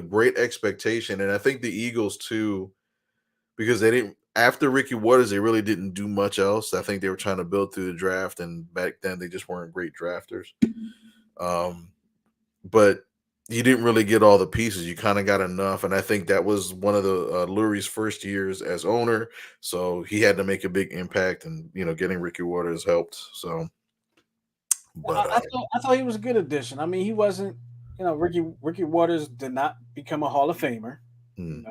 great expectation, and I think the Eagles too, because they didn't after Ricky Waters, they really didn't do much else. I think they were trying to build through the draft, and back then they just weren't great drafters. Um, but you didn't really get all the pieces. You kind of got enough, and I think that was one of the Lurie's first years as owner, so he had to make a big impact, and getting Ricky Waters helped. So, but I thought he was a good addition. I mean, he wasn't, Ricky Waters did not become a Hall of Famer. You hmm, know,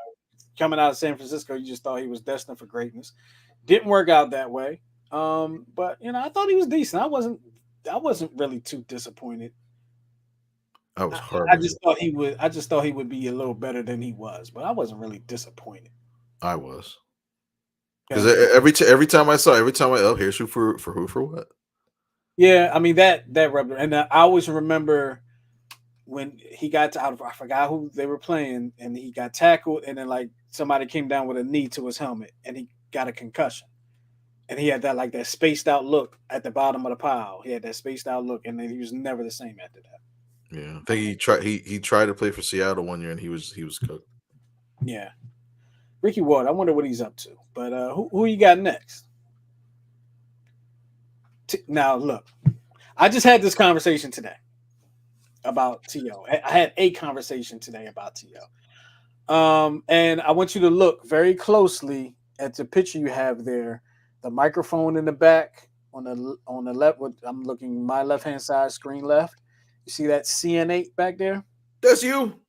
Coming out of San Francisco, you just thought he was destined for greatness. Didn't work out that way. But I thought he was decent. I wasn't really too disappointed. I was I horribly. just thought he would. I just thought he would be a little better than he was, but I wasn't really disappointed. I was because Okay. every time I saw, every time here's who for what. Yeah, I mean that rubbed, and I always remember when he got to, I forgot who they were playing, and he got tackled, and then like somebody came down with a knee to his helmet, and he got a concussion. and he had that like that spaced out look at the bottom of the pile. He had that spaced out look, and then he was never the same after that. Yeah, I think he tried to play for Seattle one year and he was cooked. Yeah, Ricky Ward. I wonder what he's up to. But who you got next? Now look, I just had this conversation today about To. I had a conversation today about To. And I want you to look very closely at the picture you have there. The microphone in the back on the left. I'm looking my left hand side screen left. You see that CN8 back there? That's you.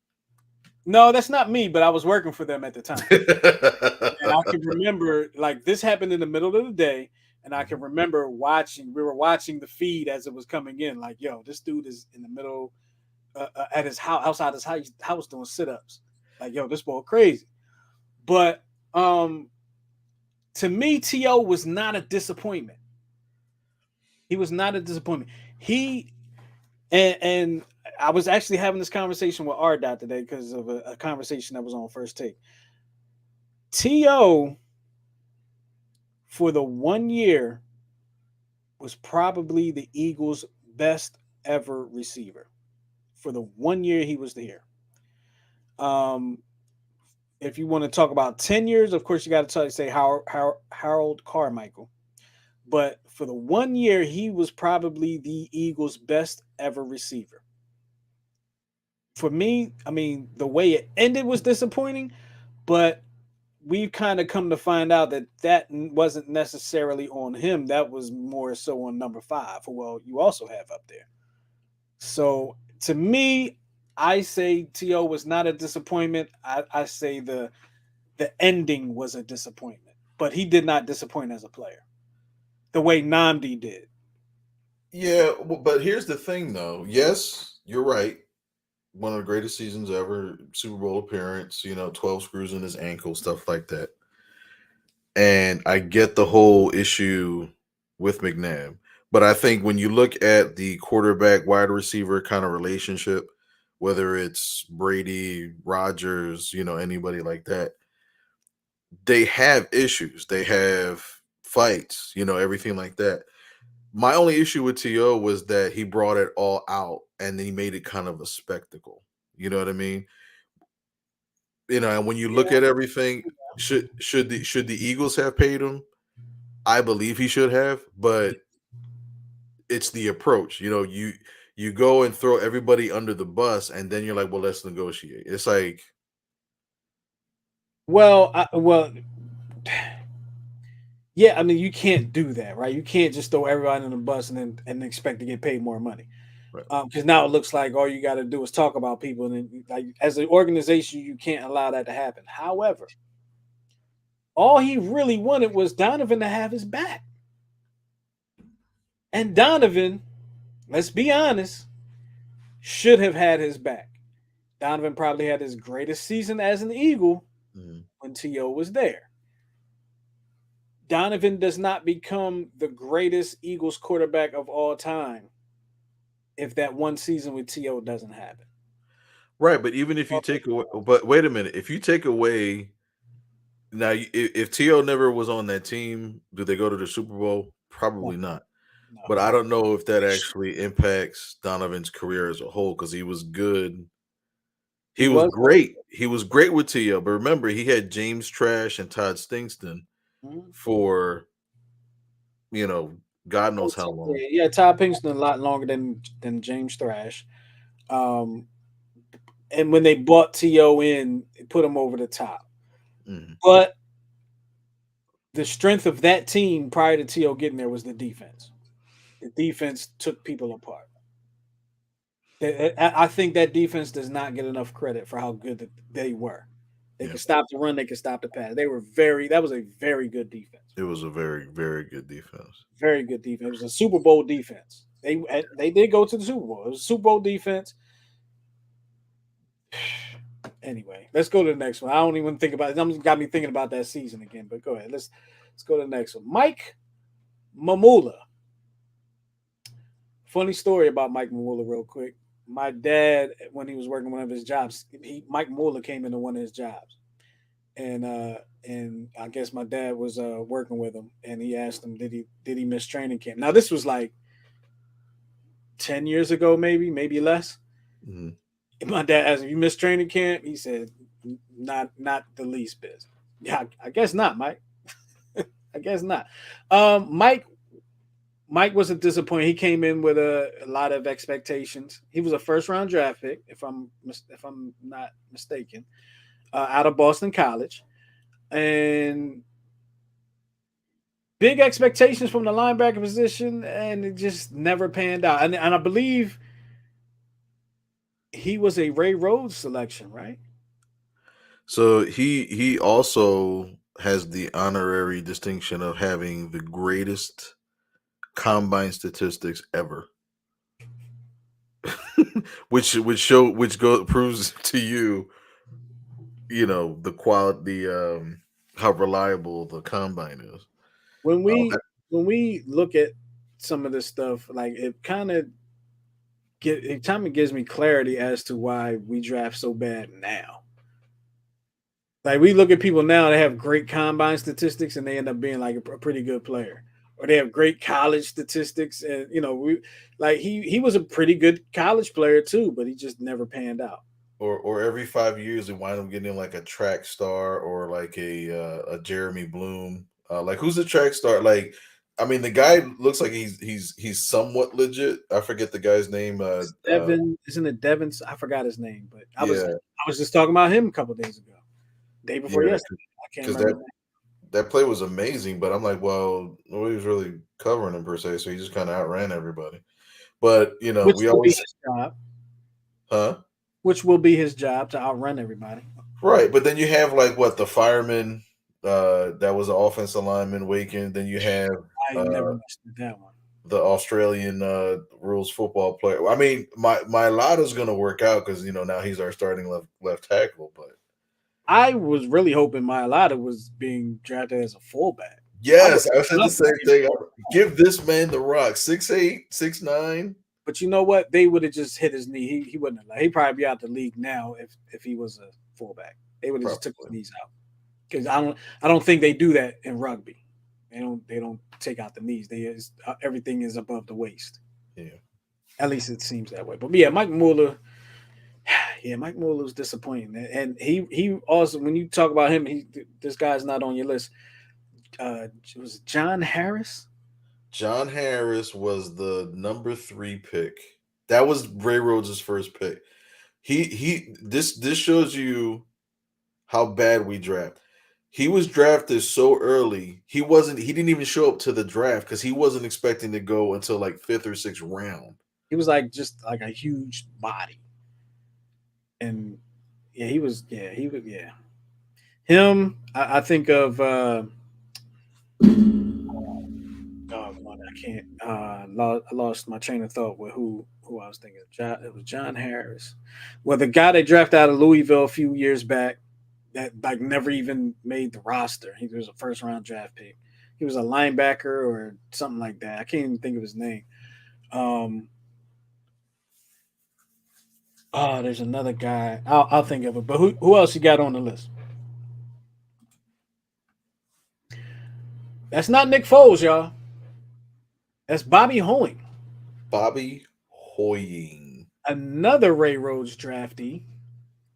No, that's not me, but I was working for them at the time. And I can remember like this happened in the middle of the day, and I can remember watching. We were watching the feed as it was coming in. Like, yo, this dude is in the middle at his house, outside his house doing sit ups. Like, yo, this boy crazy. But to me, To was not a disappointment. He was not a disappointment. He and I was actually having this conversation with R Dot today because of a conversation that was on First Take. To for the 1 year was probably the Eagles' best ever receiver. For the 1 year he was there. Um, if you want to talk about 10 years, of course you got to say Harold Carmichael. But for the 1 year, he was probably the Eagles' best ever receiver. For me, I mean, the way it ended was disappointing, but we've kind of come to find out that wasn't necessarily on him. That was more so on number five, who well you also have up there. So to me, I say To was not a disappointment. I say the ending was a disappointment, but he did not disappoint as a player the way Nnamdi did. Yeah, but here's the thing, though. Yes, you're right. One of the greatest seasons ever, Super Bowl appearance. 12 screws in his ankle, stuff like that. And I get the whole issue with McNabb, but I think when you look at the quarterback wide receiver kind of relationship, whether it's Brady, Rogers, anybody like that, they have issues. They have fights, everything like that. My only issue with To was that he brought it all out and he made it kind of a spectacle. You know what I mean? And when you look Yeah. at everything, should the Eagles have paid him? I believe he should have, but it's the approach. You go and throw everybody under the bus, and then you're like, well, let's negotiate. It's like, Well, yeah. I mean, you can't do that, right? You can't just throw everybody on the bus and expect to get paid more money. right. Because now it looks like all you got to do is talk about people, and then like as an organization, you can't allow that to happen. However, all he really wanted was Donovan to have his back, and Donovan, let's be honest, should have had his back. Donovan probably had his greatest season as an Eagle Mhm. when To was there. Donovan does not become the greatest Eagles quarterback of all time if that one season with To doesn't happen. Right, but even if you take away, but wait a minute, if you take away now, if To never was on that team, do they go to the Super Bowl? No, Probably not. no. But I don't know if that actually impacts Donovan's career as a whole because he was good. He He was was. great. He was great with To, but remember, he had James Trash and Todd Stingston Mhm. for you know God knows how long. Yeah, Todd Pinkston a lot longer than James Thrash. Um, and when they bought To in, it put him over the top. Mhm. But the strength of that team prior to To getting there was the defense. The defense took people apart. I think that defense does not get enough credit for how good they were. They Yeah, could stop the run. They could stop the pass. They were very. That was a very good defense. it was a very very good defense. Very good defense. It was a Super Bowl defense. They did go to the Super Bowl. It was a Super Bowl defense. Anyway, let's go to the next one. I don't even think about it. It's got me thinking about that season again. But go ahead. Let's go to the next one. Mike Mamula. Funny story about Mike Mamula, real quick. My dad, when he was working one of his jobs, Mike Mamula came into one of his jobs, and and I guess my dad was working with him, and he asked him, did he miss training camp? Now this was like 10 years ago, maybe less. Mhm. My dad asked him, "You missed training camp?" He said, Not the least bit." Yeah, I guess not, Mike. I guess not. Mike wasn't disappointed. He came in with a lot of expectations. He was a first round draft pick, if I'm not mistaken, out of Boston College, and big expectations from the linebacker position, and it just never panned out. And I believe he was a Ray Rhodes selection, right? So he also has the honorary distinction of having the greatest combine statistics ever, which go proves to you, the quality, how reliable the combine is. When Uh, we when we look at some of this stuff, like it kind of gives me clarity as to why we draft so bad now. Like we look at people now that have great combine statistics and they end up being like a pretty good player, or they have great college statistics, and we like he was a pretty good college player too, but he just never panned out. or every 5 years we wind up getting like a track star or like a Jeremy Bloom. Like who's the track star? Like, I mean, the guy looks like he's somewhat legit. I forget the guy's name. Devin, isn't it Devin? I forgot his name, but Yeah, I was just talking about him a couple days ago, day before yeah, yesterday. I can't because remember. that play was amazing. But I'm like, well, nobody was really covering him per se, so he just kind of outran everybody. But Which we will be always, his job. huh? Which will be his job to outrun everybody. Right, but then you have like what the fireman, that was an offensive lineman, Waken. Then you have I never uh, understood that one. the Australian rules football player. I mean, my Lotto's going to work out because now he's our starting left tackle. But I was really hoping Myalata was being drafted as a fullback. I would yes, I said the love to same see him. thing. Give this man the rock. 6'8", 6'9". But you know what? They would have just hit his knee. He wouldn't have. He'd probably be out the league now if he was a fullback. They would have just took his Probably. knees out because I don't think they do that in rugby. They don't take out the knees. Everything is above the waist. Yeah. At least it seems that way. But yeah, Mike Mueller. Yeah, Mike Mueller was disappointing, and he also when you talk about him, this guy's not on your list. It was John Harris. John Harris was the number 3 pick. That was Ray Rhodes' first pick. This shows you how bad we draft. He was drafted so early. He didn't even show up to the draft because he wasn't expecting to go until like fifth or sixth round. He was like just like a huge body, and yeah, he was. Yeah, he was. Yeah, him. I think of. Oh, God, I can't. I lost my train of thought with who I was thinking. It was John Harris. Well, the guy they drafted out of Louisville a few years back that like never even made the roster. He was a first round draft pick. He was a linebacker or something like that. I can't even think of his name. Um, oh, there's another guy. I'll think of it. But who else you got on the list? That's not Nick Foles, y'all. That's Bobby Hoying, Bobby Hoying. another Ray Rhodes draftee,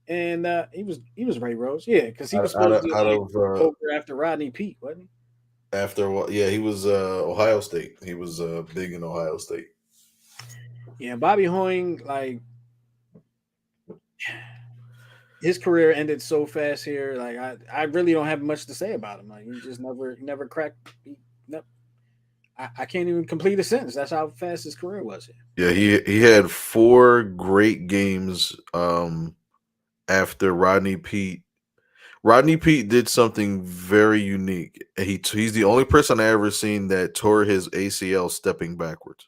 and he was Ray Rhodes, yeah, because he was supposed to Out like of take over after Rodney Pete, wasn't he? after a while, yeah, he was Ohio State. He was big in Ohio State. Yeah, Bobby Hoying, like his career ended so fast here. Like I really don't have much to say about him. Like he just never cracked. No, I can't even complete a sentence. That's how fast his career was here. Yeah, he had 4 great games after Rodney Pete. Rodney Pete did something very unique. He's the only person I ever seen that tore his ACL stepping backwards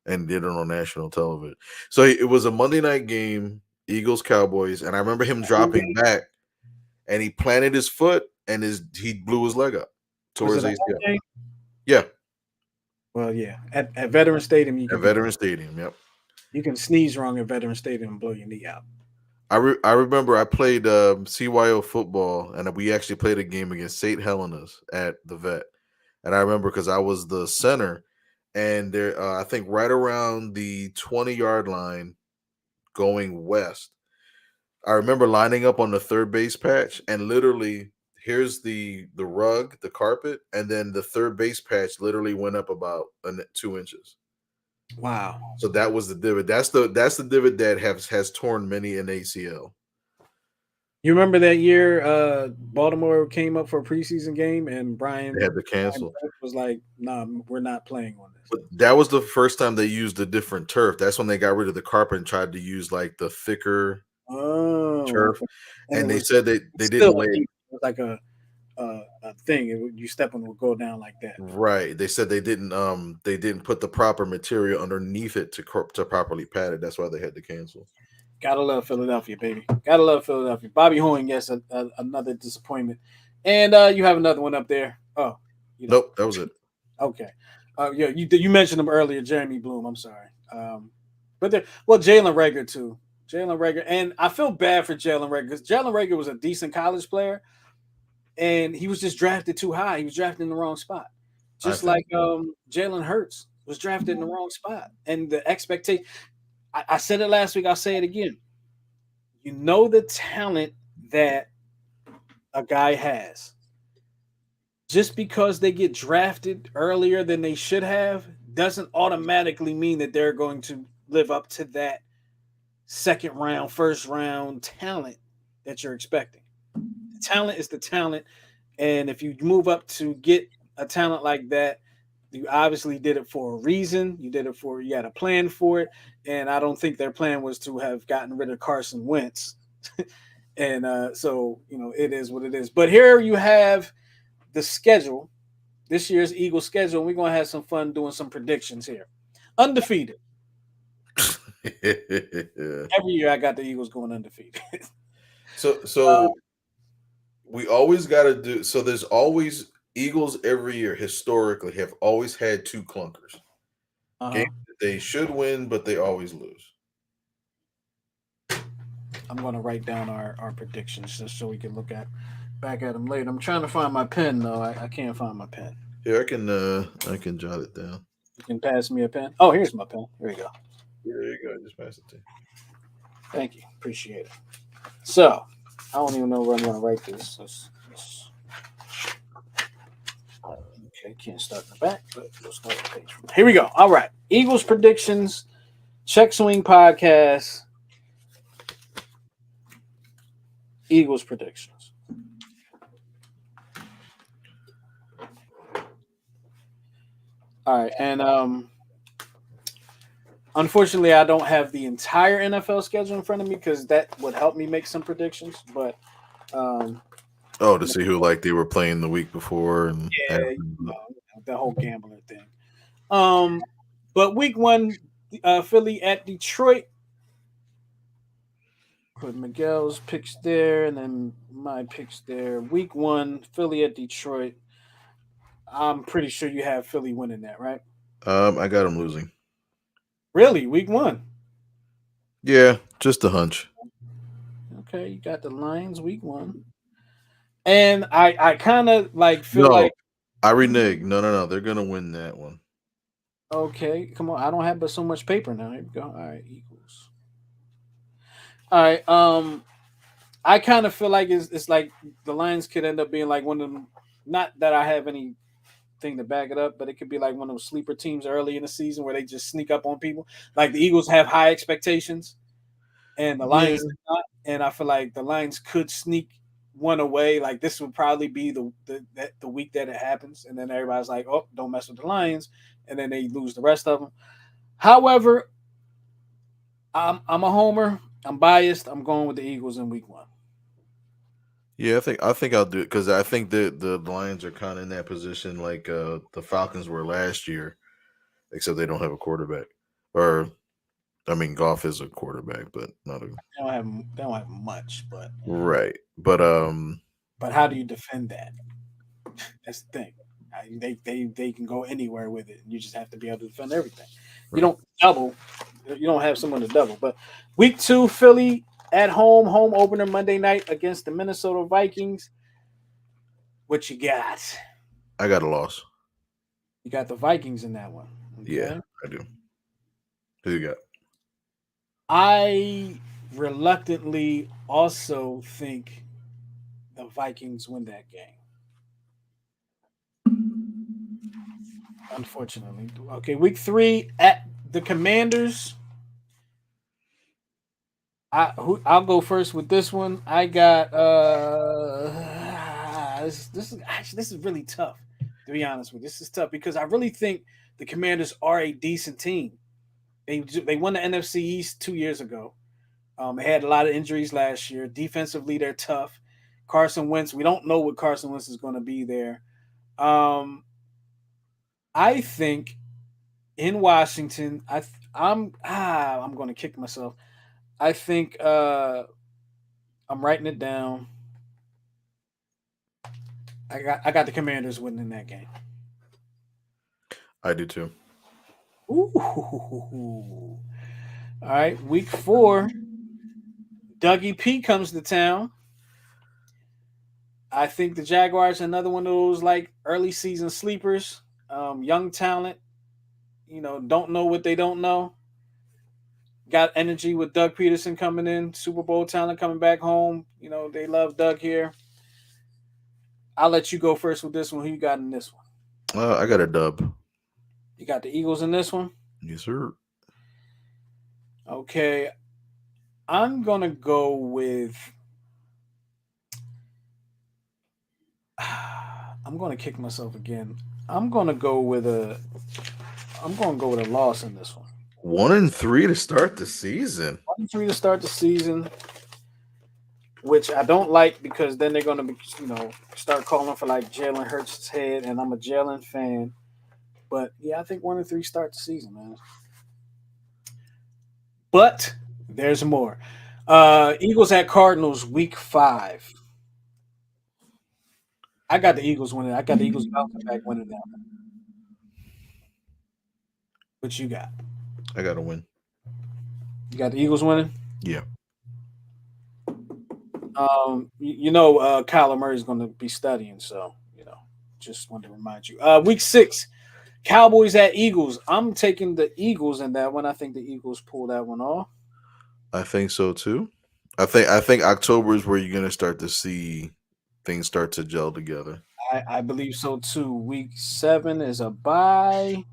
and did it on national television. So it was a Monday night game, Eagles Cowboys, and I remember him dropping back and he planted his foot and he blew his leg up, tore Was his it a ACL. home game? Yeah, Well, yeah. At Veteran Stadium, you at can do Veteran Stadium. Yep. you can sneeze wrong at Veteran Stadium and blow your knee out. I remember I played CYO football, and we actually played a game against St. Helena's at the Vet. And I remember because I was the center, and there I think right around the 20-yard line going west. I remember lining up on the third base patch, and literally here's the rug, the carpet, and then the third base patch literally went up about 2 inches. Wow. So that was the divot. That's the divot that has torn many an ACL. You remember that year Baltimore came up for a preseason game and They had to Brian cancel. Burke was like, "Nah, we're not playing on this." But that was the first time they used a different turf. That's when they got rid of the carpet and tried to use like the thicker Oh, turf. okay. And it And they was said they still didn't lay it it was like a thing. You step on it would go down like that. right. They said they didn't put the proper material underneath it to properly pad it. That's why they had to cancel. Gotta love Philadelphia, baby. Gotta love Philadelphia. Bobby Hoying, yes, another disappointment. And you have another one up there. Oh, you don't. Nope, that was it. Okay. Yeah, you mentioned him earlier, Jeremy Bloom. I'm sorry. But there, well, Jalen Reagor too. Jalen Reagor, and I feel bad for Jalen Reagor because Jalen Reagor was a decent college player, and he was just drafted too high. He was drafted in the wrong spot, I just think like so. Jalen Hurts was drafted in the wrong spot. And the expectation, I said it last week. I'll say it again. You know the talent that a guy has. Just because they get drafted earlier than they should have doesn't automatically mean that they're going to live up to that second round, first round talent that you're expecting. The talent is the talent. And if you move up to get a talent like that, you obviously did it for a reason. You did it for, you had a plan for it. And I don't think their plan was to have gotten rid of Carson Wentz. And so, it is what it is. But here you have the schedule, this year's Eagles schedule. We're going to have some fun doing some predictions here. Undefeated. Every year I got the Eagles going undefeated. uh, So we always got to do so. There's always Eagles every year historically have always had two clunkers games uh-huh. that they should win, but they always lose. I'm going to write down our predictions just so we can look at back at them later. I'm trying to find my pen though. I can't find my pen. Here I can jot it down. You can pass me a pen. Oh, here's my pen. Here you go. Yeah, there you go. Just pass it to you. Thank you. Appreciate it. So I don't even know where I'm going to write this. Okay, can't start in the back, but we'll start the page. Here we go. All right. Eagles predictions, Check Swing podcast, Eagles predictions. All right. And unfortunately, I don't have the entire NFL schedule in front of me because that would help me make some predictions. But um, Oh, to see who like they were playing the week before and yeah, after. the whole gambler thing. Um, but week one, Philly at Detroit. Put Miguel's picks there, and then my picks there. Week one, Philly at Detroit. I'm pretty sure you have Philly winning that, right? I got them losing. Really, week one. Yeah, just a hunch. Okay, you got the Lions week one, and I kind of like feel No, like I renege. No. They're gonna win that one. okay, come on, I don't have but so much paper now. Here we go. All right, Eagles. All right, I kind of feel like it's like the Lions could end up being like one of them. Not that I have anything to back it up, but it could be like one of those sleeper teams early in the season where they just sneak up on people. Like the Eagles have high expectations, and the Yeah, Lions do not. And I feel like the Lions could sneak one away. Like this would probably be the week that it happens, and then everybody's like, "Oh, don't mess with the Lions," and then they lose the rest of them. However, I'm a homer. I'm biased. I'm going with the Eagles in week one. yeah. I think I'll do it because I think the Lions are kind of in that position like the Falcons were last year, except they don't have a quarterback. Or I mean, Goff is a quarterback, but not a They don't have much, right. But how do you defend that? That's the thing. They can go anywhere with it. You just have to be able to defend everything. You right. don't double. You don't have someone to double. But week two, Philly. At home opener Monday night against the Minnesota Vikings. What you got? I got a loss. You got the Vikings in that one. Yeah, Okay. I do. Who you got? I reluctantly also think the Vikings win that game. Unfortunately. Okay, week 3 at the Commanders. I'll go first with this one. I got this is really tough, to be honest with you. This is tough because I really think the Commanders are a decent team. They won the NFC East 2 years ago. They had a lot of injuries last year. Defensively, they're tough. Carson Wentz, we don't know what Carson Wentz is going to be there. Um, I think in Washington, I'm going to kick myself. I think I'm writing it down. I got the Commanders winning that game. I do too. Ooh. All right, week 4, Dougie P comes to town. I think the Jaguars are another one of those like early season sleepers, young talent. Don't know what they don't know. Got energy with Doug Peterson coming in, Super Bowl talent coming back home. They love Doug here. I'll let you go first with this one. Who you got in this one? I got a dub. You got the Eagles in this one? Yes, sir. Okay. I'm going to go with. I'm going to kick myself again. I'm going to go with a. I'm going to go with a loss in this one. 1-3 to start the season. 1-3 to start the season, which I don't like because then they're going to be, start calling for like Jalen Hurts' head, and I'm a Jalen fan. But yeah, I think 1-3 start the season, man. But there's more. Eagles at Cardinals, week 5. I got the Eagles winning. I got the Eagles bouncing back winning that one. What you got? I got to win. You got the Eagles winning? Yeah. Kyler Murray's going to be studying, so just wanted to remind you. Week 6, Cowboys at Eagles. I'm taking the Eagles in that one. I think the Eagles pull that one off. I think so too. I think October is where you're gonna start to see things start to gel together. I believe so too. Week 7 is a bye.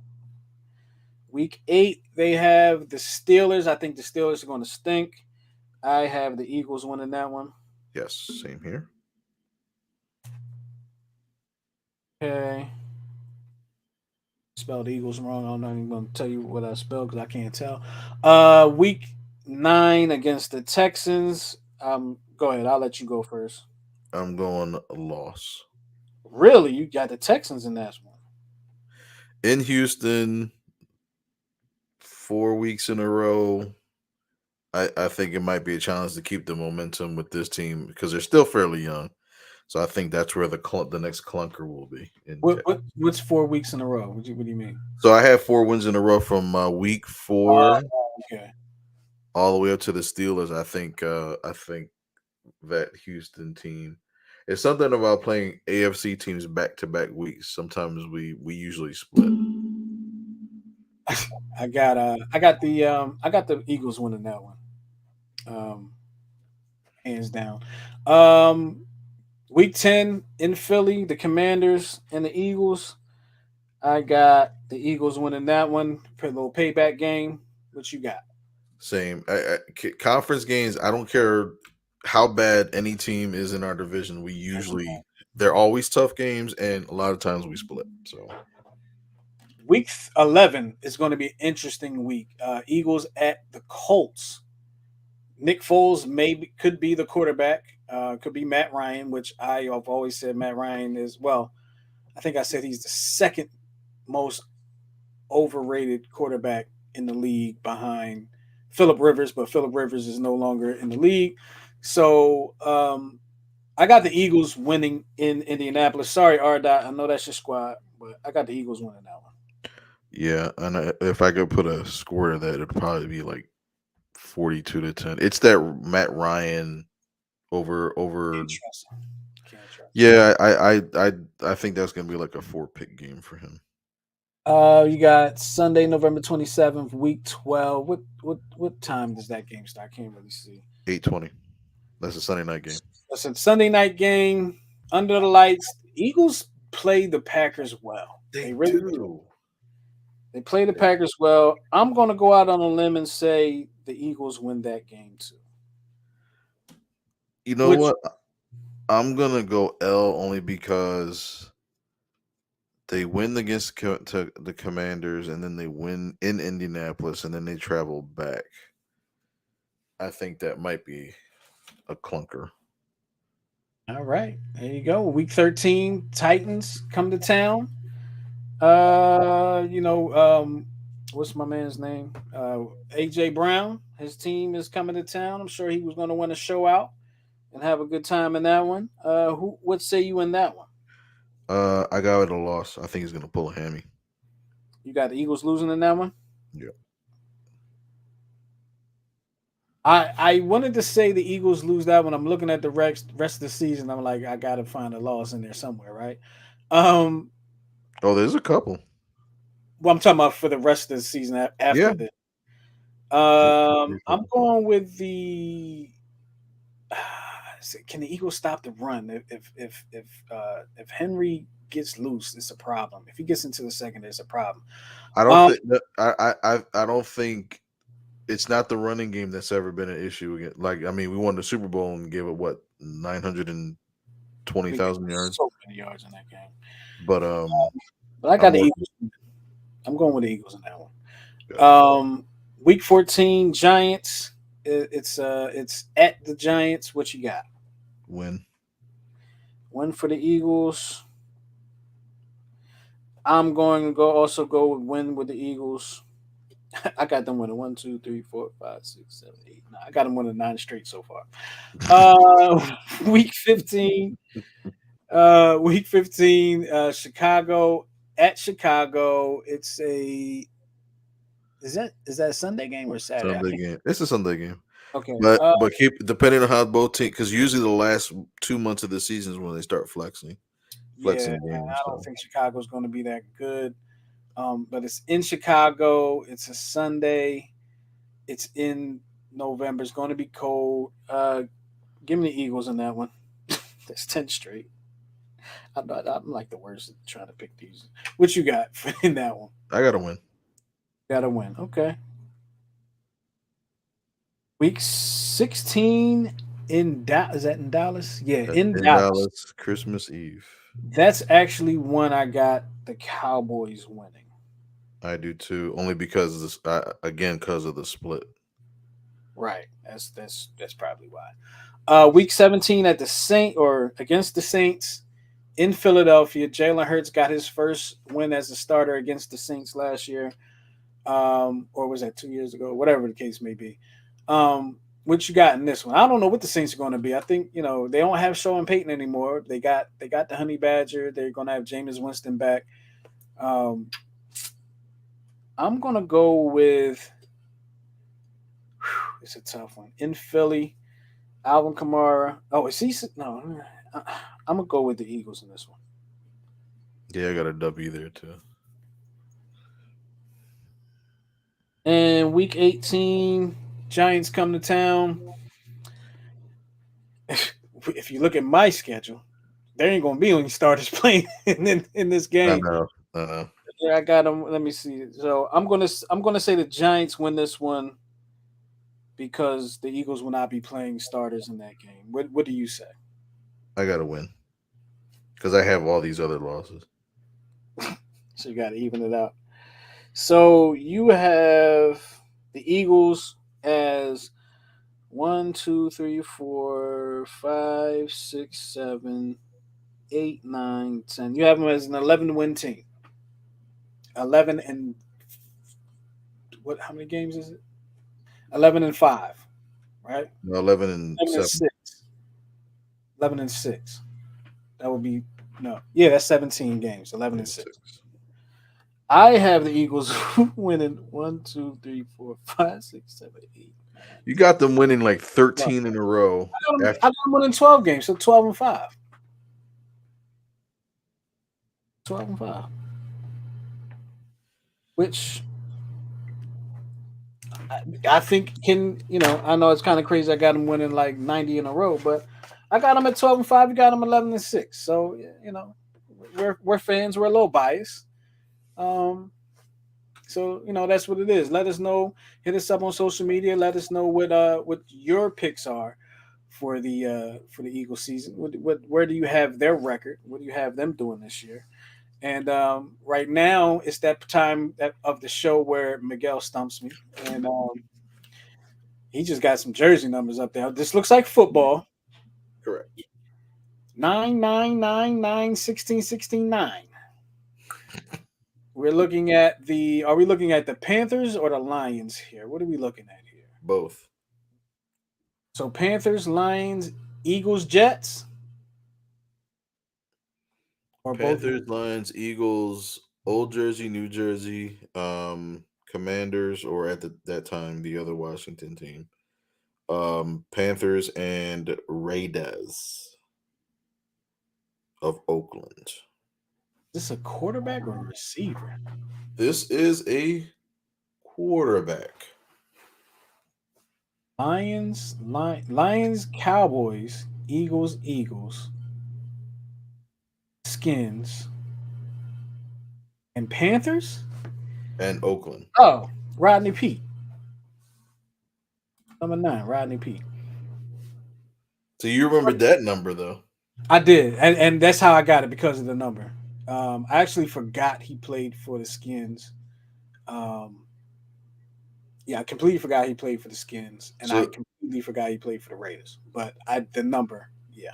Week 8, they have the Steelers. I think the Steelers are going to stink. I have the Eagles winning that one. Yes, same here. Okay. Spelled Eagles wrong. I'm not even going to tell you what I spelled because I can't tell. Week 9 against the Texans. Go ahead. I'll let you go first. I'm going a loss. Really? You got the Texans in that one? In Houston, 4 weeks in a row. I think it might be a challenge to keep the momentum with this team because they're still fairly young. So I think that's where the next clunker will be. What's 4 weeks in a row? What do you mean? So I have 4 wins in a row from week 4 Okay. all the way up to the Steelers. I think that Houston team. It's something about playing AFC teams back to back weeks. Sometimes we usually split. I got the Eagles winning that one. Um, Hands down. Um, Week 10 in Philly, the Commanders and the Eagles. I got the Eagles winning that one. For a little payback game. What you got? Same. Conference games. I don't care how bad any team is in our division. We usually they're always tough games, and a lot of times we split. So Week 11 is going to be an interesting week. Eagles at the Colts. Nick Foles could be the quarterback. Could be Matt Ryan, which I have always said Matt Ryan is. Well, I think I said he's the second most overrated quarterback in the league behind Philip Rivers, but Philip Rivers is no longer in the league. So I got the Eagles winning in Indianapolis. Sorry, Ardot. I know that's your squad, but I got the Eagles winning that one. yeah, and if I could put a score to that, it'd probably be like 42-10. It's that Matt Ryan over. Can't trust him. Can't trust him. Yeah, I think that's gonna be like a 4 pick game for him. You got Sunday, November 27th, week 12. What time does that game start? I can't really see. 8:20. That's a Sunday night game. Listen, Sunday night game under the lights. Eagles play the Packers well. They They really do. do. They play the Packers well. I'm going to go out on a limb and say the Eagles win that game too. You know Which what? I'm gonna go L only because they win against to the Commanders, and then they win in Indianapolis, and then they travel back. I think that might be a clunker. all right, there you go. Week 13, Titans come to town. What's my man's name? AJ Brown. His team is coming to town. I'm sure he was going to want to show out and have a good time in that one. Who? What say you in that one? I got it a loss. I think he's gonna pull a hammy. You got the Eagles losing in that one. Yeah. I wanted to say the Eagles lose that one. I'm looking at the rest of the season. I'm like, I got to find a loss in there somewhere, right? Um, Oh, there's a couple. well, I'm talking about for the rest of the season after Yeah. this. There's a I'm couple. going with the. Can the Eagles stop the run? If Henry gets loose, it's a problem. If he gets into the second, it's a problem. I don't Um, think I don't think it's not the running game that's ever been an issue again. Like I mean, we won the Super Bowl and gave it what 920 we got thousand yards, so many yards in that game, but but I got I'm the more. Eagles. I'm going with the Eagles in that one. Yeah, Week 14, Giants. It's at the Giants. What you got? win. One for the Eagles. I'm going to go with win with the Eagles. I got them winning 1, 2, 3, 4, 5, 6, 7, 8, 9. I got them winning 9 straight so far. Week 15. Week 15. Chicago at Chicago. It's a is that a Sunday game or Saturday? I Sunday can't. game. It's a Sunday game, Okay. but keep depending on how both teams because usually the last 2 months of the season is when they start Yeah, flexing games. I don't So think Chicago's going to be that good. But it's in Chicago. It's a Sunday. It's in November. It's going to be cold. Give me the Eagles in that one. That's 10 straight. I'm like the worst at trying to pick these. What you got in that one? I gotta win. Got to win. Okay. Week 16 in Dallas. Is that in Dallas? Yeah, That's in in Dallas. Dallas, Christmas Eve. That's actually one I got the Cowboys winning. I do too, only because of this. Again, because of the split. Right. That's probably why. Week 17 at the Saint or against the Saints in Philadelphia. Jalen Hurts got his first win as a starter against the Saints last year. Or was that 2 years ago? Whatever the case may be. What you got in this one? I don't know what the Saints are going to be. I think they don't have Sean Payton anymore. They got the Honey Badger. They're going to have Jameis Winston back. Um, I'm going to go with. It's a tough one in Philly. Alvin Kamara. Oh, is he? No, I'm gonna go with the Eagles in this one. Yeah, I got a W there too. And week 18, Giants come to town. If you look at my schedule, there ain't gonna be any starters playing in this I game. know. I know. Yeah, I got them. Let me see. So I'm gonna say the Giants win this one because the Eagles will not be playing starters in that game. What do you say? I gotta win because I have all these other losses. So you got to even it out. So you have the Eagles as 1, 2, 3, 4, 5, 6, 7, 8, 9, 10. You have them as an 11 win team. 11 and what? How many games is it? 11-5, right? No, 11 and 11 and 7. 6. 11-6. That would be no. Yeah, that's 17 games. 11-6. 6. I have the Eagles winning 1, 2, 3, 4, 5, 6, 7, 8, You got them winning like Well, 13 in a row. I got them winning 12 games, so 12-5. 12-5. Which I think can, I know it's kind of crazy. I got them winning like 90 in a row, but I got them at 12-5. You got them 11-6. So, we're fans. We're a little biased. Um, so that's what it is. Let us know. Hit us up on social media. Let us know what your picks are for the Eagles season. Where do you have their record? What do you have them doing this year? And right now, it's that time of the show where Miguel stumps me, and he just got some jersey numbers up there. This looks like football. Correct. 9, 9, 9, 9, 16, 16, 9. We're looking at the. Are we looking at the Panthers or the Lions here? What are we looking at here? Both. So Panthers, Lions, Eagles, Jets, or both. Panthers, Lions, Eagles, Old Jersey, New Jersey, Commanders, or at that time the other Washington team. Panthers and Raiders of Oakland. Is this a quarterback or a receiver? This is a quarterback. Lions, Cowboys, Eagles, Skins, and Panthers. And Oakland. Oh, Rodney Pete, number 9, Rodney Pete. So you remember that number though? I did, and that's how I got it because of the number. I actually forgot he played for the Skins. Um, yeah, I completely forgot he played for the Skins, and I So completely forgot he played for the Raiders. But the number, yeah,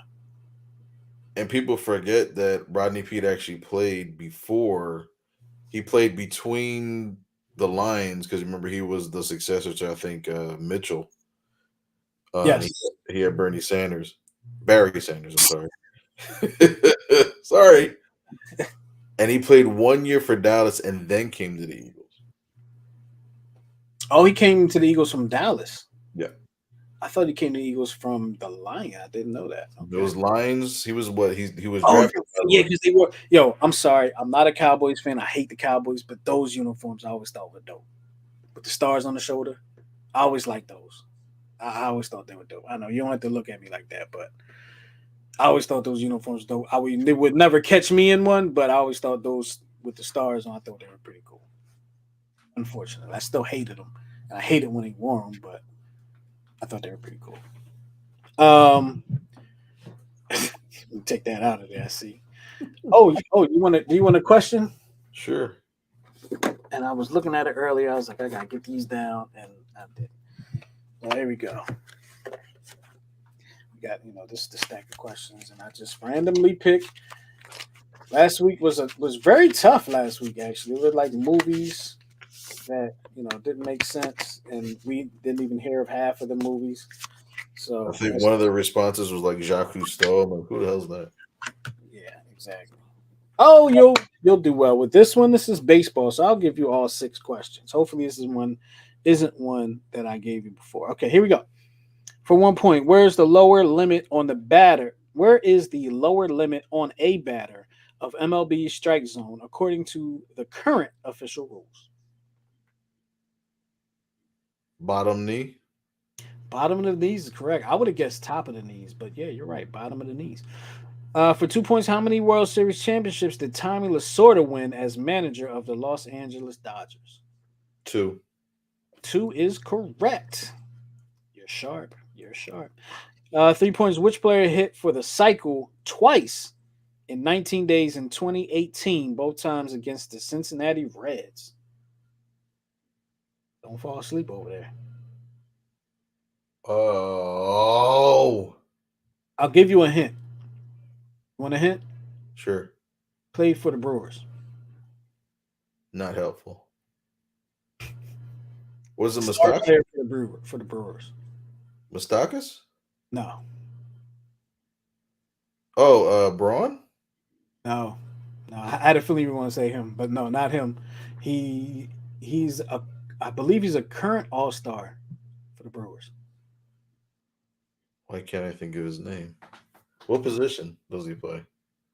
and people forget that Rodney Pete actually played before. He played between the Lions because remember he was the successor to I think Mitchell. And yes. he had Barry Sanders. I'm sorry. Sorry. And he played 1 year for Dallas and then came to the Eagles. Oh, he came to the Eagles from Dallas. Yeah. I thought he came to the Eagles from the Lion. I didn't know that. Okay. Those Lions, he was what he was Oh drafted. yeah, because they were. Yo, I'm sorry, I'm not a Cowboys fan. I hate the Cowboys, but those uniforms I always thought were dope. With the stars on the shoulder, I always liked those. I always thought they were dope. I know you don't have to look at me like that, but I always thought those uniforms dope. They would never catch me in one, but I always thought those with the stars on, I thought they were pretty cool. Unfortunately, I still hated them, and I hated when they wore them, but I thought they were pretty cool. Um, take that out of there. I see. Oh, do you want a question? Sure. And I was looking at it earlier. I was like, I gotta get these down, and I did. Well, there we go. We got this the stack of questions, and I just randomly picked. Last week was very tough. Last week actually, it was like movies that didn't make sense, and we didn't even hear of half of the movies. I So think one of the responses was like Jacques Cousteau. I'm like, who the hell's that? yeah, exactly. Oh, you'll do well with this one. This is baseball, so I'll give you all 6 questions. Hopefully, this is one isn't one that I gave you before. Okay, here we go. For 1 point, where's the lower limit on the batter? Where is the lower limit on a batter of MLB strike zone according to the current official rules? Bottom knee. Bottom of the knees is correct. I would have guessed top of the knees, but yeah, you're right. Bottom of the knees. For 2 points, how many World Series championships did Tommy Lasorda win as manager of the Los Angeles Dodgers? 2. 2 is correct. You're sharp. You're sharp. 3 points. Which player hit for the cycle twice in 19 days in 2018, both times against the Cincinnati Reds? Don't fall asleep over there. Oh. I'll give you a hint. Want a hint? Sure. Played for the Brewers. Not helpful. Was it Star Mustakas? player for the Brewers. Mustakas? No, Oh, Braun? no, no. I had a feeling you want to say him, but no, not him. He he's a I believe he's a current All Star for for the Brewers. Why can't I think of his name? What position does he play?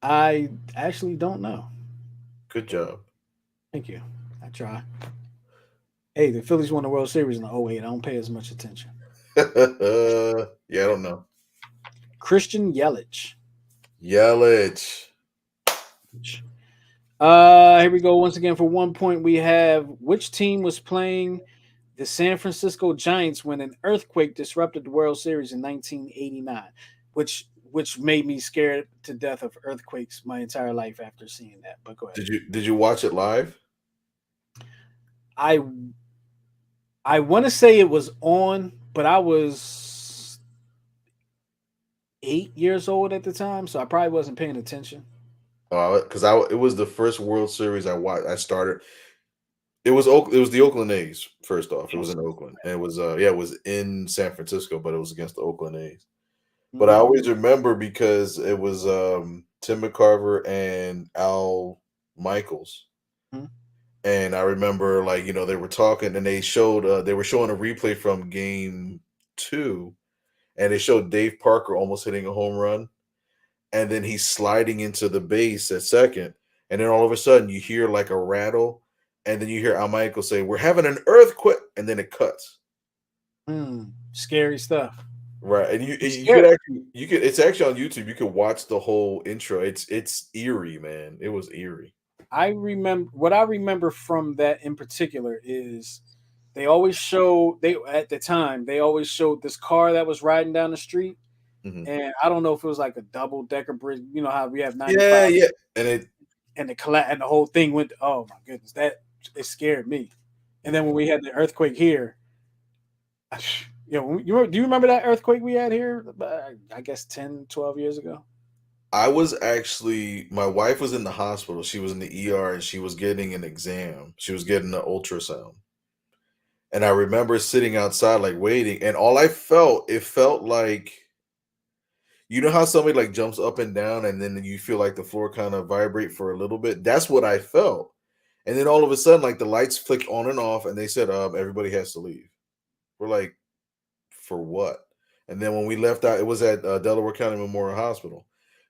I actually don't know. Good job. Thank you. I try. Hey, the Phillies won the World Series in the '08. I don't pay as much attention. Yeah, I don't know. Christian Yelich. Yelich. Here we go. Once again, for 1 point, we have which team was playing the San Francisco Giants when an earthquake disrupted the World Series in 1989, which made me scared to death of earthquakes my entire life after seeing that. But go ahead. Did you watch it live? I I want to say it was on, but I was 8 years old at the time, so I probably wasn't paying attention. Because it was the first World Series I watched. I started. It was the Oakland A's. First off, it was in Oakland, and it was it was in San Francisco, but it was against the Oakland A's. But I Mhm. always remember because it was Tim McCarver and Al Michaels, Mhm. and I remember like they were talking and they were showing a replay from Game 2, and they showed Dave Parker almost hitting a home run, and then he's sliding into the base at second, and then all of a sudden you hear like a rattle, and then you hear Al Michaels say, "We're having an earthquake," and then it cuts. Scary stuff. Right, and I'm you could scared. actually you could it's actually on YouTube. You could watch the whole intro. It's eerie, man. It was eerie. I remember what I remember from that in particular is they always show they at the time they always showed this car that was riding down the street, Mhm. and I don't know if it was like a double decker bridge. You know how we have Yeah, 95 yeah, and it and the whole thing went. Oh my goodness, that it scared me. And then when we had the earthquake here, do you remember that earthquake we had here? I guess 10, 12 years ago. I was actually my wife was in the hospital. She was in the ER and she was getting an exam. She was getting an ultrasound. And I remember sitting outside like waiting, and all I felt it felt like how somebody like jumps up and down and then you feel like the floor kind of vibrate for a little bit. That's what I felt. And then all of a sudden like the lights flicked on and off and they said everybody has to leave. We're like, for what? And then when we left out, it was at Delaware County Memorial Hospital.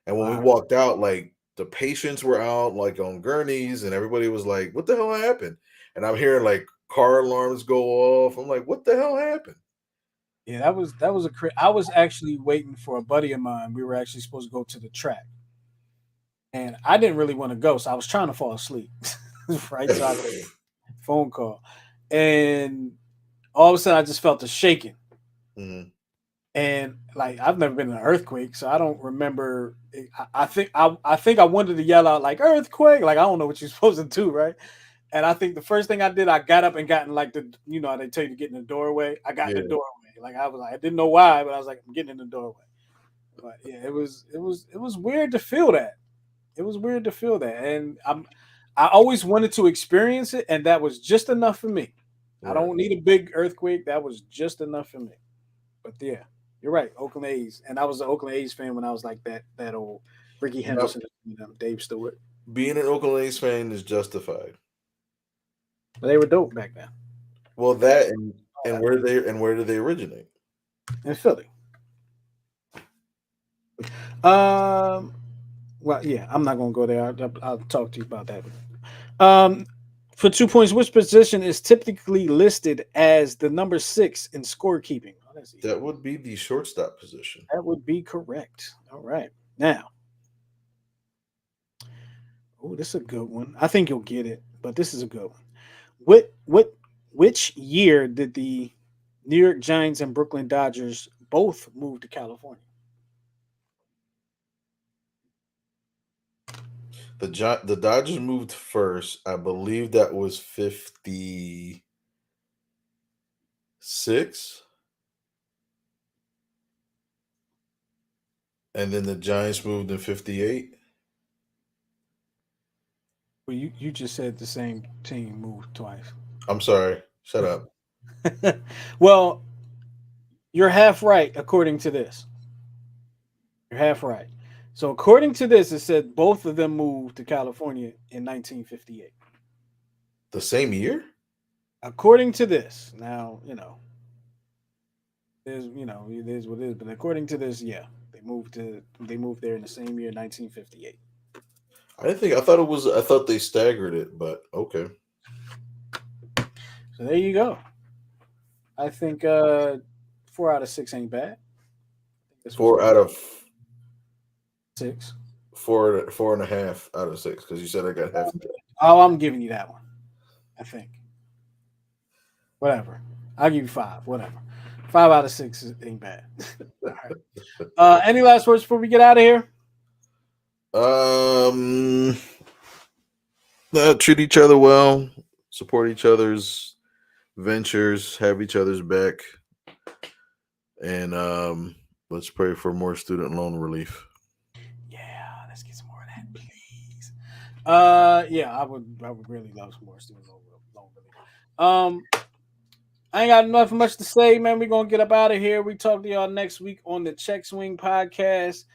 And when we Wow. walked out, like the patients were out like on gurneys, and everybody was like, "What the hell happened?" And I'm hearing like car alarms go off. I'm like, "What the hell happened?" Yeah, that was I was actually waiting for a buddy of mine. We were actually supposed to go to the track, and I didn't really want to go, so I was trying to fall asleep. Right, so I got a phone call, and all of a sudden I just felt a shaking, Mhm. and like I've never been in an earthquake, so I don't remember. I think I wanted to yell out like earthquake, like I don't know what you're supposed to do, right? And I think the first thing I did, I got up and got in like how they tell you to get in the doorway. I got in the Yeah. doorway. Like I was like, I didn't know why, but I was like, I'm getting in the doorway. But yeah, it was weird to feel that. It was weird to feel that. And I always wanted to experience it, and that was just enough for me. I Right. don't need a big earthquake. That was just enough for me. But yeah, you're right. Oakland A's. And I was an Oakland A's fan when I was like that old Ricky Now, Henderson, Dave Stewart. being an Oakland A's fan is justified. But they were dope back then. Well, Fast that and where did they originate? in Philly. Um, well, yeah, I'm not gonna go there. I'll talk to you about that. Um, for 2 points, which position is typically listed as the number six in scorekeeping? Oh, that's easy. That would be the shortstop position. That would be correct. All right. Now, oh, this is a good one. I think you'll get it, but this is a good one. Which year did the New York Giants and Brooklyn Dodgers both move to California? The Dodgers moved first. I believe that was 56, and then the Giants moved in 58. Well, you just said the same team moved twice. I'm sorry. Shut up. Well, you're half right according to this. You're half right. So according to this, it said both of them moved to California in 1958. The same year? According to this, now. it is what it is. But according to this, yeah, they moved there in the same year, 1958. I didn't think. I thought it was. I thought they staggered it, but okay. So there you go. I think 4 out of 6 ain't bad. I think this was Four good. out of 6. four and a half out of six because you said I got half. Oh, I'm giving you that one. I think. Whatever. I'll give you 5. Whatever. 5 out of 6 ain't bad. All right. Any last words before we get out of here? Um, treat each other well, support each other's ventures, have each other's back, and let's pray for more student loan relief. Yeah, let's get some more of that, please. Yeah, I would really love some more student loan relief. I ain't got nothing much to say, man. We're gonna get up out of here. We talk to y'all next week on the Check Swing podcast.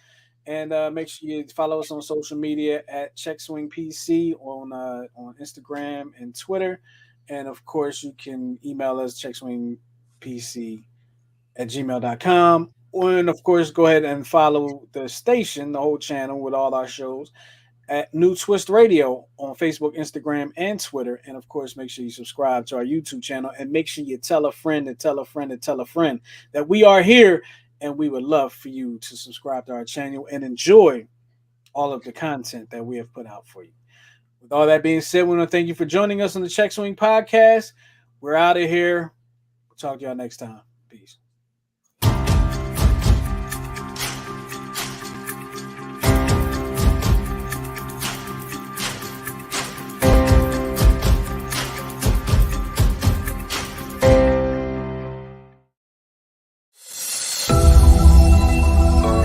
And make sure you follow us on social media at Check Swing PC on Instagram and Twitter. And of course, you can email us checkswingpc@gmail.com. And of course, go ahead and follow the station, the whole channel with all our shows at New Twist Radio on Facebook, Instagram, and Twitter. And of course, make sure you subscribe to our YouTube channel and make sure you tell a friend and tell a friend and tell a friend that we are here. And we would love for you to subscribe to our channel and enjoy all of the content that we have put out for you. With all that being said, we want to thank you for joining us on the Check Swing podcast. We're out of here. We'll talk to y'all next time. Peace.